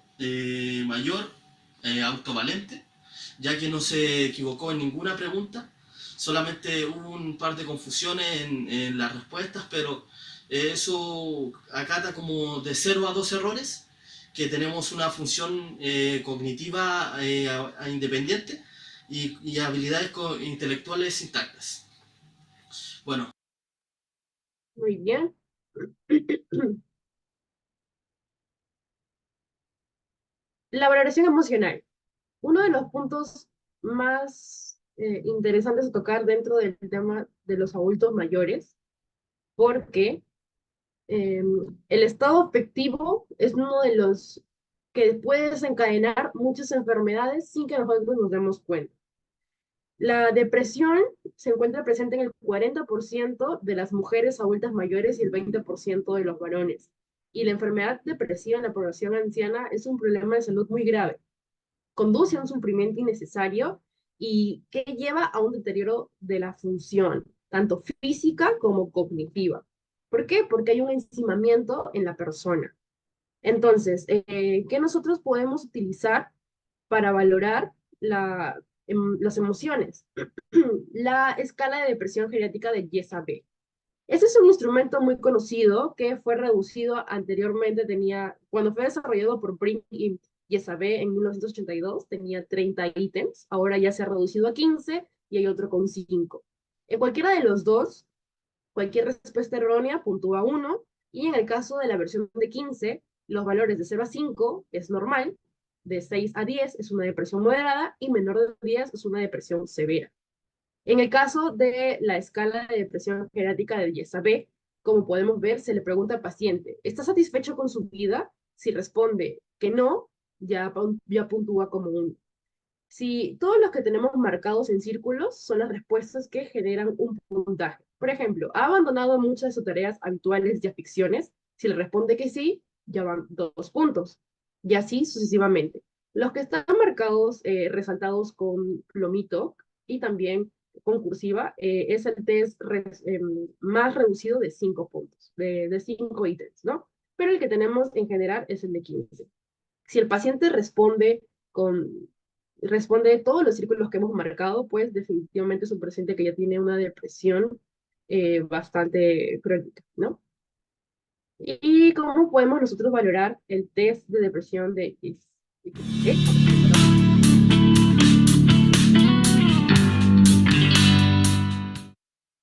S5: mayor, autovalente, ya que no se equivocó en ninguna pregunta, Solamente hubo un par de confusiones en las respuestas, pero eso acata como de 0 a 2 errores, que tenemos una función cognitiva independiente y habilidades intelectuales intactas. Bueno.
S2: Muy bien. La valoración emocional. Uno de los puntos más interesantes a tocar dentro del tema de los adultos mayores, porque el estado afectivo es uno de los que puede desencadenar muchas enfermedades sin que nosotros nos demos cuenta. La depresión se encuentra presente en el 40% de las mujeres adultas mayores y el 20% de los varones. Y la enfermedad depresiva en la población anciana es un problema de salud muy grave. Conduce a un sufrimiento innecesario y que lleva a un deterioro de la función, tanto física como cognitiva. ¿Por qué? Porque hay un encimamiento en la persona. Entonces, ¿qué nosotros podemos utilizar para valorar las emociones? La escala de depresión geriátrica de Yesa-B. Ese es un instrumento muy conocido que fue reducido anteriormente, cuando fue desarrollado por Brink y Yesa-B en 1982, tenía 30 ítems, ahora ya se ha reducido a 15 y hay otro con 5. En cualquiera de los dos, cualquier respuesta errónea puntúa 1, y en el caso de la versión de 15, los valores de 0 a 5 es normal, de 6 a 10 es una depresión moderada y menor de 10 es una depresión severa. En el caso de la escala de depresión geriátrica de Yesa-B, como podemos ver, se le pregunta al paciente, ¿está satisfecho con su vida? Si responde que no, ya puntúa como 1. Si todos los que tenemos marcados en círculos son las respuestas que generan un puntaje. Por ejemplo, ¿ha abandonado muchas de sus tareas habituales y aficiones? Si le responde que sí, ya van 2 puntos. Y así sucesivamente. Los que están marcados, resaltados con plomito y también con cursiva, es el test más reducido de 5 puntos, de 5 ítems, ¿no? Pero el que tenemos en general es el de 15. Si el paciente responde todos los círculos que hemos marcado, pues definitivamente es un paciente que ya tiene una depresión bastante crónica, ¿no? ¿Y cómo podemos nosotros valorar el test de depresión de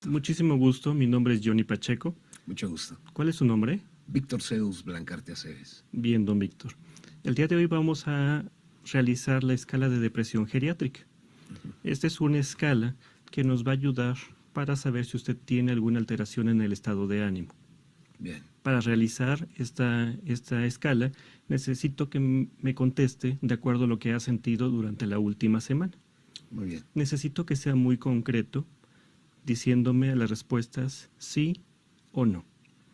S7: Muchísimo gusto, mi nombre es Johnny Pacheco.
S4: Mucho gusto.
S7: ¿Cuál es su nombre?
S4: Víctor Zeus Blancarte Aceves.
S7: Bien, don Víctor. El día de hoy vamos a realizar la escala de depresión geriátrica. Esta es una escala que nos va a ayudar para saber si usted tiene alguna alteración en el estado de ánimo.
S4: Bien.
S7: Para realizar esta escala, necesito que me conteste de acuerdo a lo que ha sentido durante la última semana.
S4: Muy bien.
S7: Necesito que sea muy concreto, diciéndome las respuestas sí o no.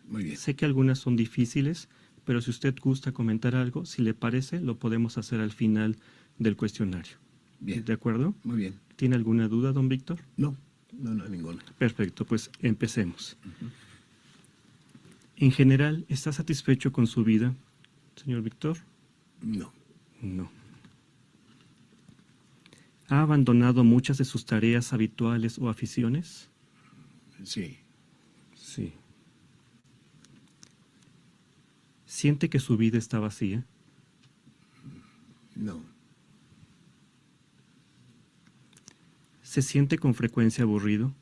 S4: Muy bien.
S7: Sé que algunas son difíciles, pero si usted gusta comentar algo, si le parece, lo podemos hacer al final del cuestionario.
S4: Bien.
S7: ¿De acuerdo?
S4: Muy bien.
S7: ¿Tiene alguna duda, don Víctor?
S4: No, ninguna.
S7: Perfecto, pues empecemos. En general, ¿está satisfecho con su vida, señor Víctor?
S4: No.
S7: No. ¿Ha abandonado muchas de sus tareas habituales o aficiones?
S4: Sí.
S7: Sí. ¿Siente que su vida está vacía?
S4: No.
S7: ¿Se siente con frecuencia aburrido?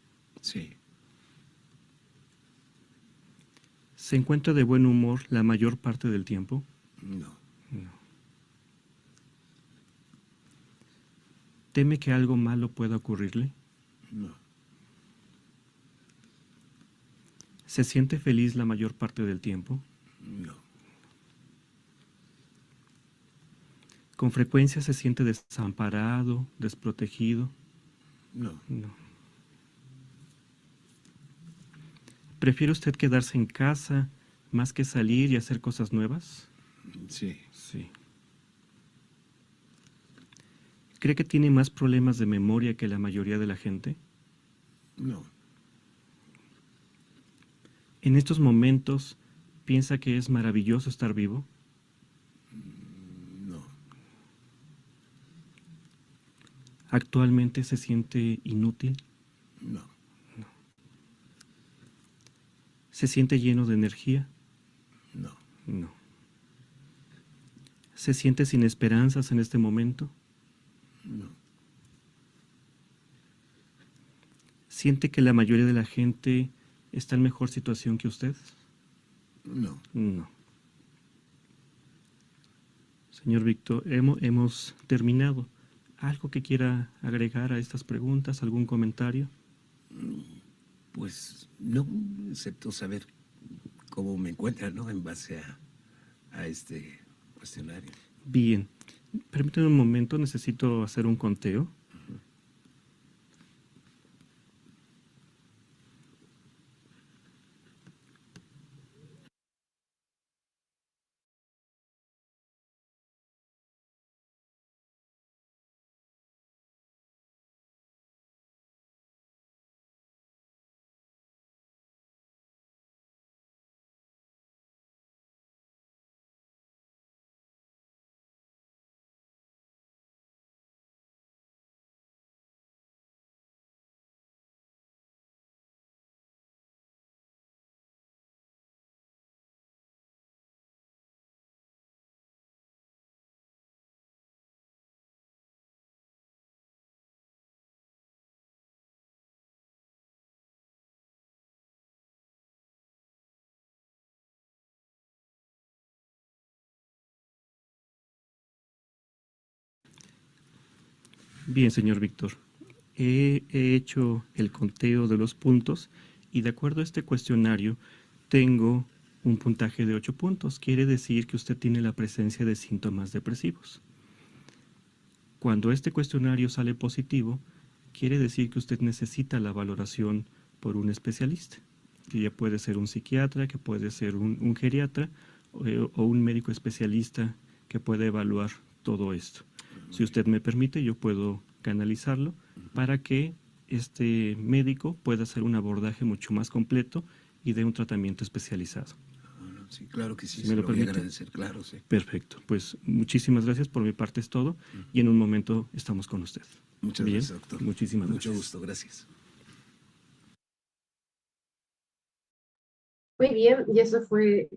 S4: Sí.
S7: ¿Se encuentra de buen humor la mayor parte del tiempo?
S4: No.
S7: No. ¿Teme que algo malo pueda ocurrirle?
S4: No.
S7: ¿Se siente feliz la mayor parte del tiempo?
S4: No.
S7: ¿Con frecuencia se siente desamparado, desprotegido?
S4: No.
S7: No. ¿Prefiere usted quedarse en casa más que salir y hacer cosas nuevas?
S4: Sí.
S7: Sí. ¿Cree que tiene más problemas de memoria que la mayoría de la gente?
S4: No.
S7: ¿En estos momentos piensa que es maravilloso estar vivo?
S4: No.
S7: ¿Actualmente se siente inútil?
S4: No.
S7: ¿Se siente lleno de energía?
S4: No.
S7: No. ¿Se siente sin esperanzas en este momento?
S4: No.
S7: ¿Siente que la mayoría de la gente está en mejor situación que usted?
S4: No.
S7: No. Señor Víctor, hemos terminado. ¿Algo que quiera agregar a estas preguntas? ¿Algún comentario?
S4: Pues no, excepto saber cómo me encuentran, ¿no? En base a este cuestionario.
S7: Bien. Permítame un momento, necesito hacer un conteo. Bien, señor Víctor. He hecho el conteo de los puntos y de acuerdo a este cuestionario tengo un puntaje de 8 puntos. Quiere decir que usted tiene la presencia de síntomas depresivos. Cuando este cuestionario sale positivo, quiere decir que usted necesita la valoración por un especialista, que ya puede ser un psiquiatra, que puede ser un geriatra o un médico especialista que puede evaluar todo esto. Si usted me permite, yo puedo canalizarlo para que este médico pueda hacer un abordaje mucho más completo y dé un tratamiento especializado.
S4: Sí, claro que sí,
S7: ¿Sí me
S4: se
S7: lo
S4: lo voy a
S7: permite?
S4: agradecer, claro, sí.
S7: Perfecto, pues muchísimas gracias, por mi parte es todo y en un momento estamos con usted.
S4: Muchas
S7: Bien,
S4: gracias, doctor.
S7: muchísimas
S4: Mucho
S7: gracias.
S4: gusto, gracias.
S2: Muy bien, y eso fue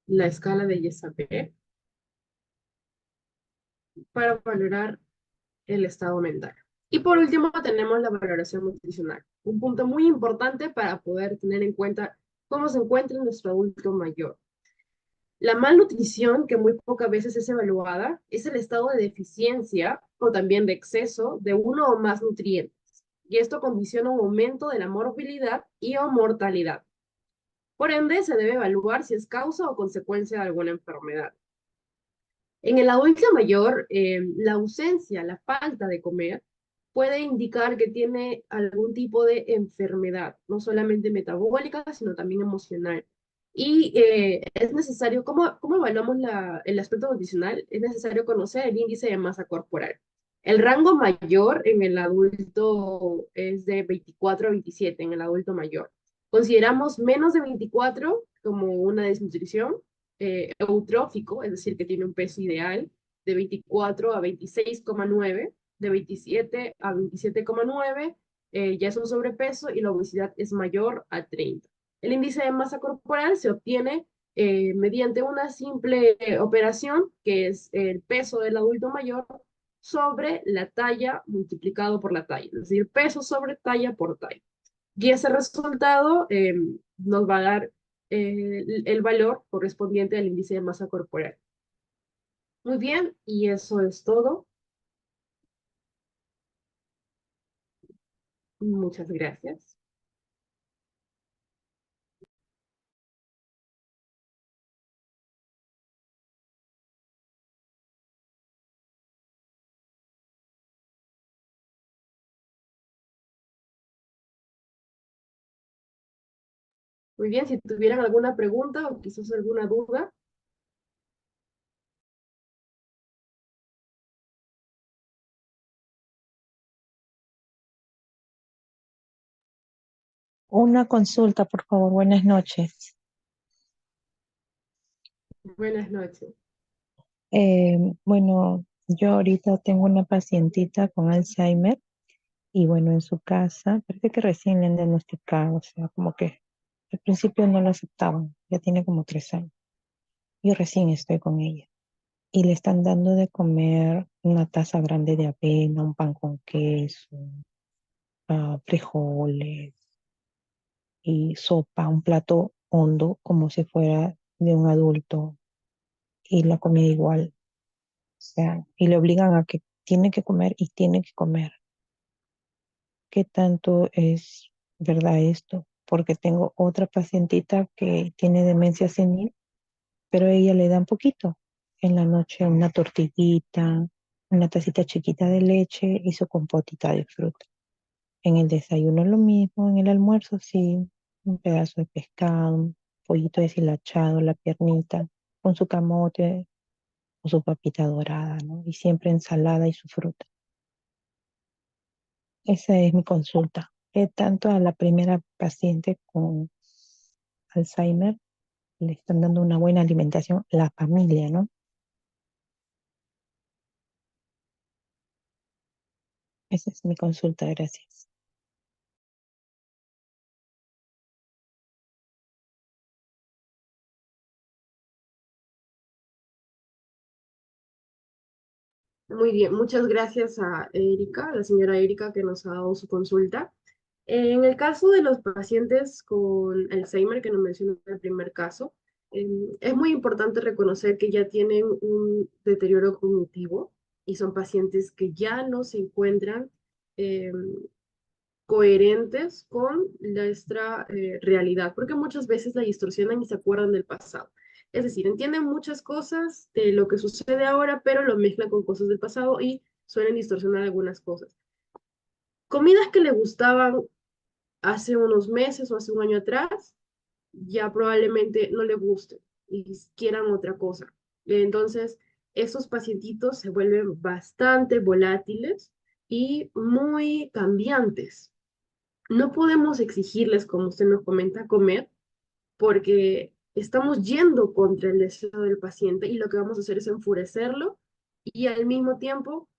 S2: la escala de ISAP para valorar el estado mental. Y por último tenemos la valoración nutricional, un punto muy importante para poder tener en cuenta cómo se encuentra nuestro adulto mayor. La malnutrición, que muy pocas veces es evaluada, es el estado de deficiencia o también de exceso de uno o más nutrientes. Y esto condiciona un aumento de la morbilidad y o mortalidad. Por ende, se debe evaluar si es causa o consecuencia de alguna enfermedad. En el adulto mayor, la ausencia, la falta de comer, puede indicar que tiene algún tipo de enfermedad, no solamente metabólica, sino también emocional. Y es necesario, ¿cómo evaluamos el aspecto nutricional? Es necesario conocer el índice de masa corporal. El rango mayor en el adulto es de 24 a 27, en el adulto mayor. Consideramos menos de 24 como una desnutrición, eutrófico, es decir, que tiene un peso ideal de 24 a 26,9, de 27 a 27,9, ya es un sobrepeso y la obesidad es mayor a 30. El índice de masa corporal se obtiene mediante una simple operación, que es el peso del adulto mayor sobre la talla multiplicado por la talla, es decir, peso sobre talla por talla. Y ese resultado nos va a dar el valor correspondiente al índice de masa corporal. Muy bien, y eso es todo. Muchas gracias. Muy bien, si tuvieran alguna pregunta o quizás alguna duda.
S8: Una consulta, por favor. Buenas noches.
S2: Buenas noches.
S8: Bueno, yo ahorita tengo una pacientita con Alzheimer Y bueno, en su casa, parece que recién le han diagnosticado, o sea, como que al principio no lo aceptaban, ya tiene como 3 años. Yo recién estoy con ella. Y le están dando de comer una taza grande de avena, un pan con queso, frijoles y sopa, un plato hondo como si fuera de un adulto y la comida igual. O sea, y le obligan a que tiene que comer y tiene que comer. ¿Qué tanto es verdad esto? Porque tengo otra pacientita que tiene demencia senil, pero ella le da un poquito. En la noche una tortillita, una tacita chiquita de leche y su compotita de fruta. En el desayuno lo mismo, en el almuerzo sí, un pedazo de pescado, un pollito deshilachado, la piernita, con su camote o su papita dorada, ¿no? Y siempre ensalada y su fruta. Esa es mi consulta. Tanto a la primera paciente con Alzheimer le están dando una buena alimentación, la familia, ¿no? Esa es mi consulta, gracias.
S2: Muy bien, muchas gracias a Erika, la señora Erika, que nos ha dado su consulta. En el caso de los pacientes con Alzheimer, que nos mencionó en el primer caso, es muy importante reconocer que ya tienen un deterioro cognitivo y son pacientes que ya no se encuentran eh, coherentes con nuestra realidad, porque muchas veces la distorsionan y se acuerdan del pasado. Es decir, entienden muchas cosas de lo que sucede ahora, pero lo mezclan con cosas del pasado y suelen distorsionar algunas cosas. Comidas que le gustaban hace unos meses o hace un año atrás, ya probablemente no le guste y quieran otra cosa. Entonces, esos pacientitos se vuelven bastante volátiles y muy cambiantes. No podemos exigirles, como usted nos comenta, comer, porque estamos yendo contra el deseo del paciente y lo que vamos a hacer es enfurecerlo y al mismo tiempo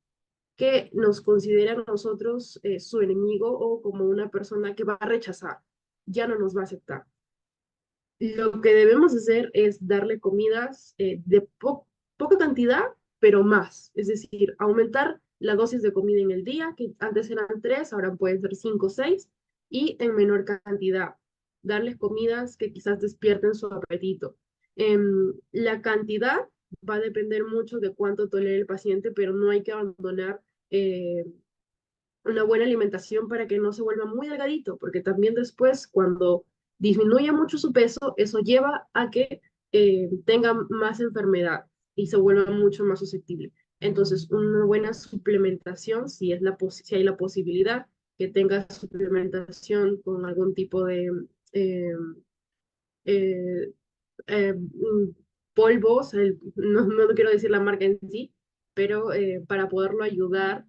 S2: que nos considera a nosotros su enemigo o como una persona que va a rechazar, ya no nos va a aceptar. Lo que debemos hacer es darle comidas de poca cantidad, pero más. Es decir, aumentar la dosis de comida en el día, que antes eran 3, ahora pueden ser 5 o 6, y en menor cantidad. Darles comidas que quizás despierten su apetito. La cantidad va a depender mucho de cuánto tolere el paciente, pero no hay que abandonar eh, una buena alimentación para que no se vuelva muy delgadito, porque también después cuando disminuye mucho su peso, eso lleva a que tenga más enfermedad y se vuelva mucho más susceptible. Entonces, una buena suplementación, si, si hay la posibilidad, que tenga suplementación con algún tipo de eh, eh, polvos, no quiero decir la marca en sí, pero para poderlo ayudar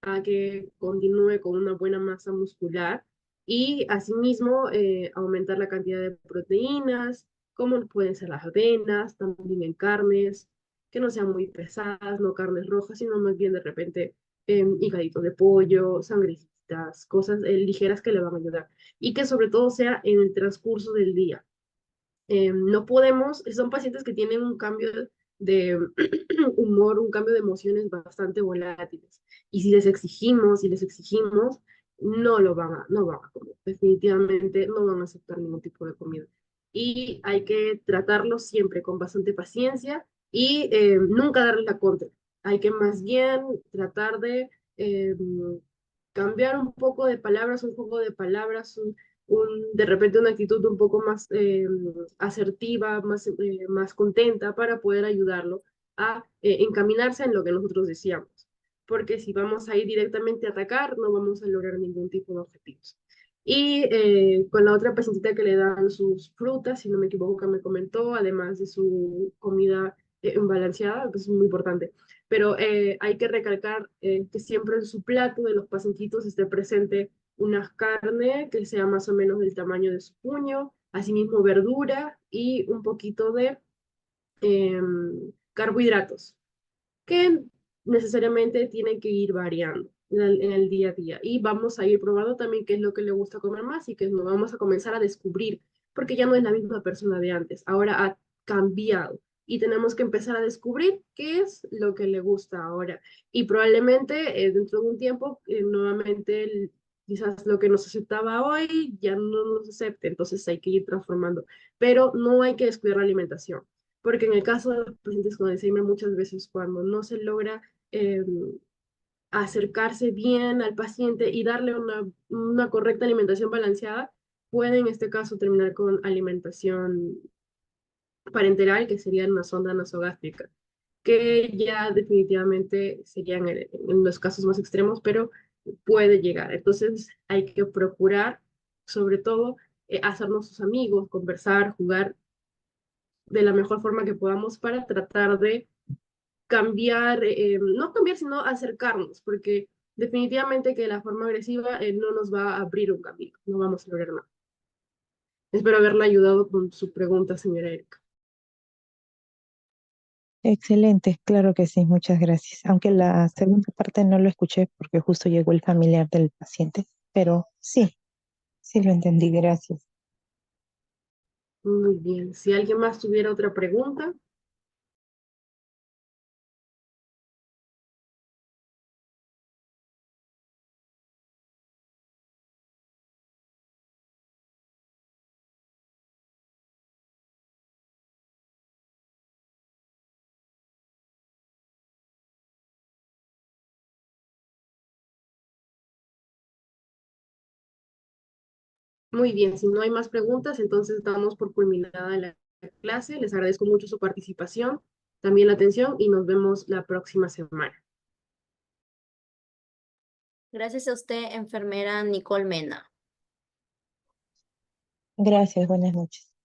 S2: a que continúe con una buena masa muscular y asimismo aumentar la cantidad de proteínas, como pueden ser las avenas, también en carnes, que no sean muy pesadas, no carnes rojas, sino más bien de repente higaditos de pollo, sangrecitas, cosas ligeras que le van a ayudar y que sobre todo sea en el transcurso del día. No podemos, son pacientes que tienen un cambio de humor, un cambio de emociones bastante volátiles. Y si les exigimos, no van a comer. Definitivamente no van a aceptar ningún tipo de comida. Y hay que tratarlos siempre con bastante paciencia y nunca darles la contra. Hay que más bien tratar de cambiar un poco de palabras, un juego de palabras, de repente una actitud un poco más asertiva, más contenta para poder ayudarlo a encaminarse en lo que nosotros decíamos. Porque si vamos a ir directamente a atacar, no vamos a lograr ningún tipo de objetivos. Y con la otra pacientita que le dan sus frutas, si no me equivoco que me comentó, además de su comida balanceada, que es muy importante. Pero hay que recalcar que siempre en su plato de los pacientitos esté presente una carne que sea más o menos del tamaño de su puño, asimismo verdura y un poquito de carbohidratos, que necesariamente tienen que ir variando. en el día a día. Y vamos a ir probando también qué es lo que le gusta comer más y qué no. Vamos a comenzar a descubrir, porque ya no es la misma persona de antes, ahora ha cambiado. Y tenemos que empezar a descubrir qué es lo que le gusta ahora. Y probablemente dentro de un tiempo, nuevamente, quizás lo que nos aceptaba hoy ya no nos acepte, entonces hay que ir transformando. Pero no hay que descuidar la alimentación, porque en el caso de los pacientes con Alzheimer, muchas veces cuando no se logra acercarse bien al paciente y darle una correcta alimentación balanceada, puede en este caso terminar con alimentación parenteral, que sería una sonda nasogástrica, que ya definitivamente serían en los casos más extremos, pero puede llegar. Entonces hay que procurar, sobre todo, hacernos sus amigos, conversar, jugar de la mejor forma que podamos para tratar de cambiar, no cambiar, sino acercarnos, porque definitivamente que la forma agresiva no nos va a abrir un camino, no vamos a lograr nada. Espero haberla ayudado con su pregunta, señora Erika.
S8: Excelente, claro que sí, muchas gracias. Aunque la segunda parte no lo escuché porque justo llegó el familiar del paciente, pero sí, sí lo entendí, gracias.
S2: Muy bien. Si alguien más tuviera otra pregunta. Muy bien, si no hay más preguntas, entonces damos por culminada la clase. Les agradezco mucho su participación, también la atención y nos vemos la próxima semana.
S9: Gracias a usted, enfermera Nicole Mena.
S8: Gracias, buenas noches.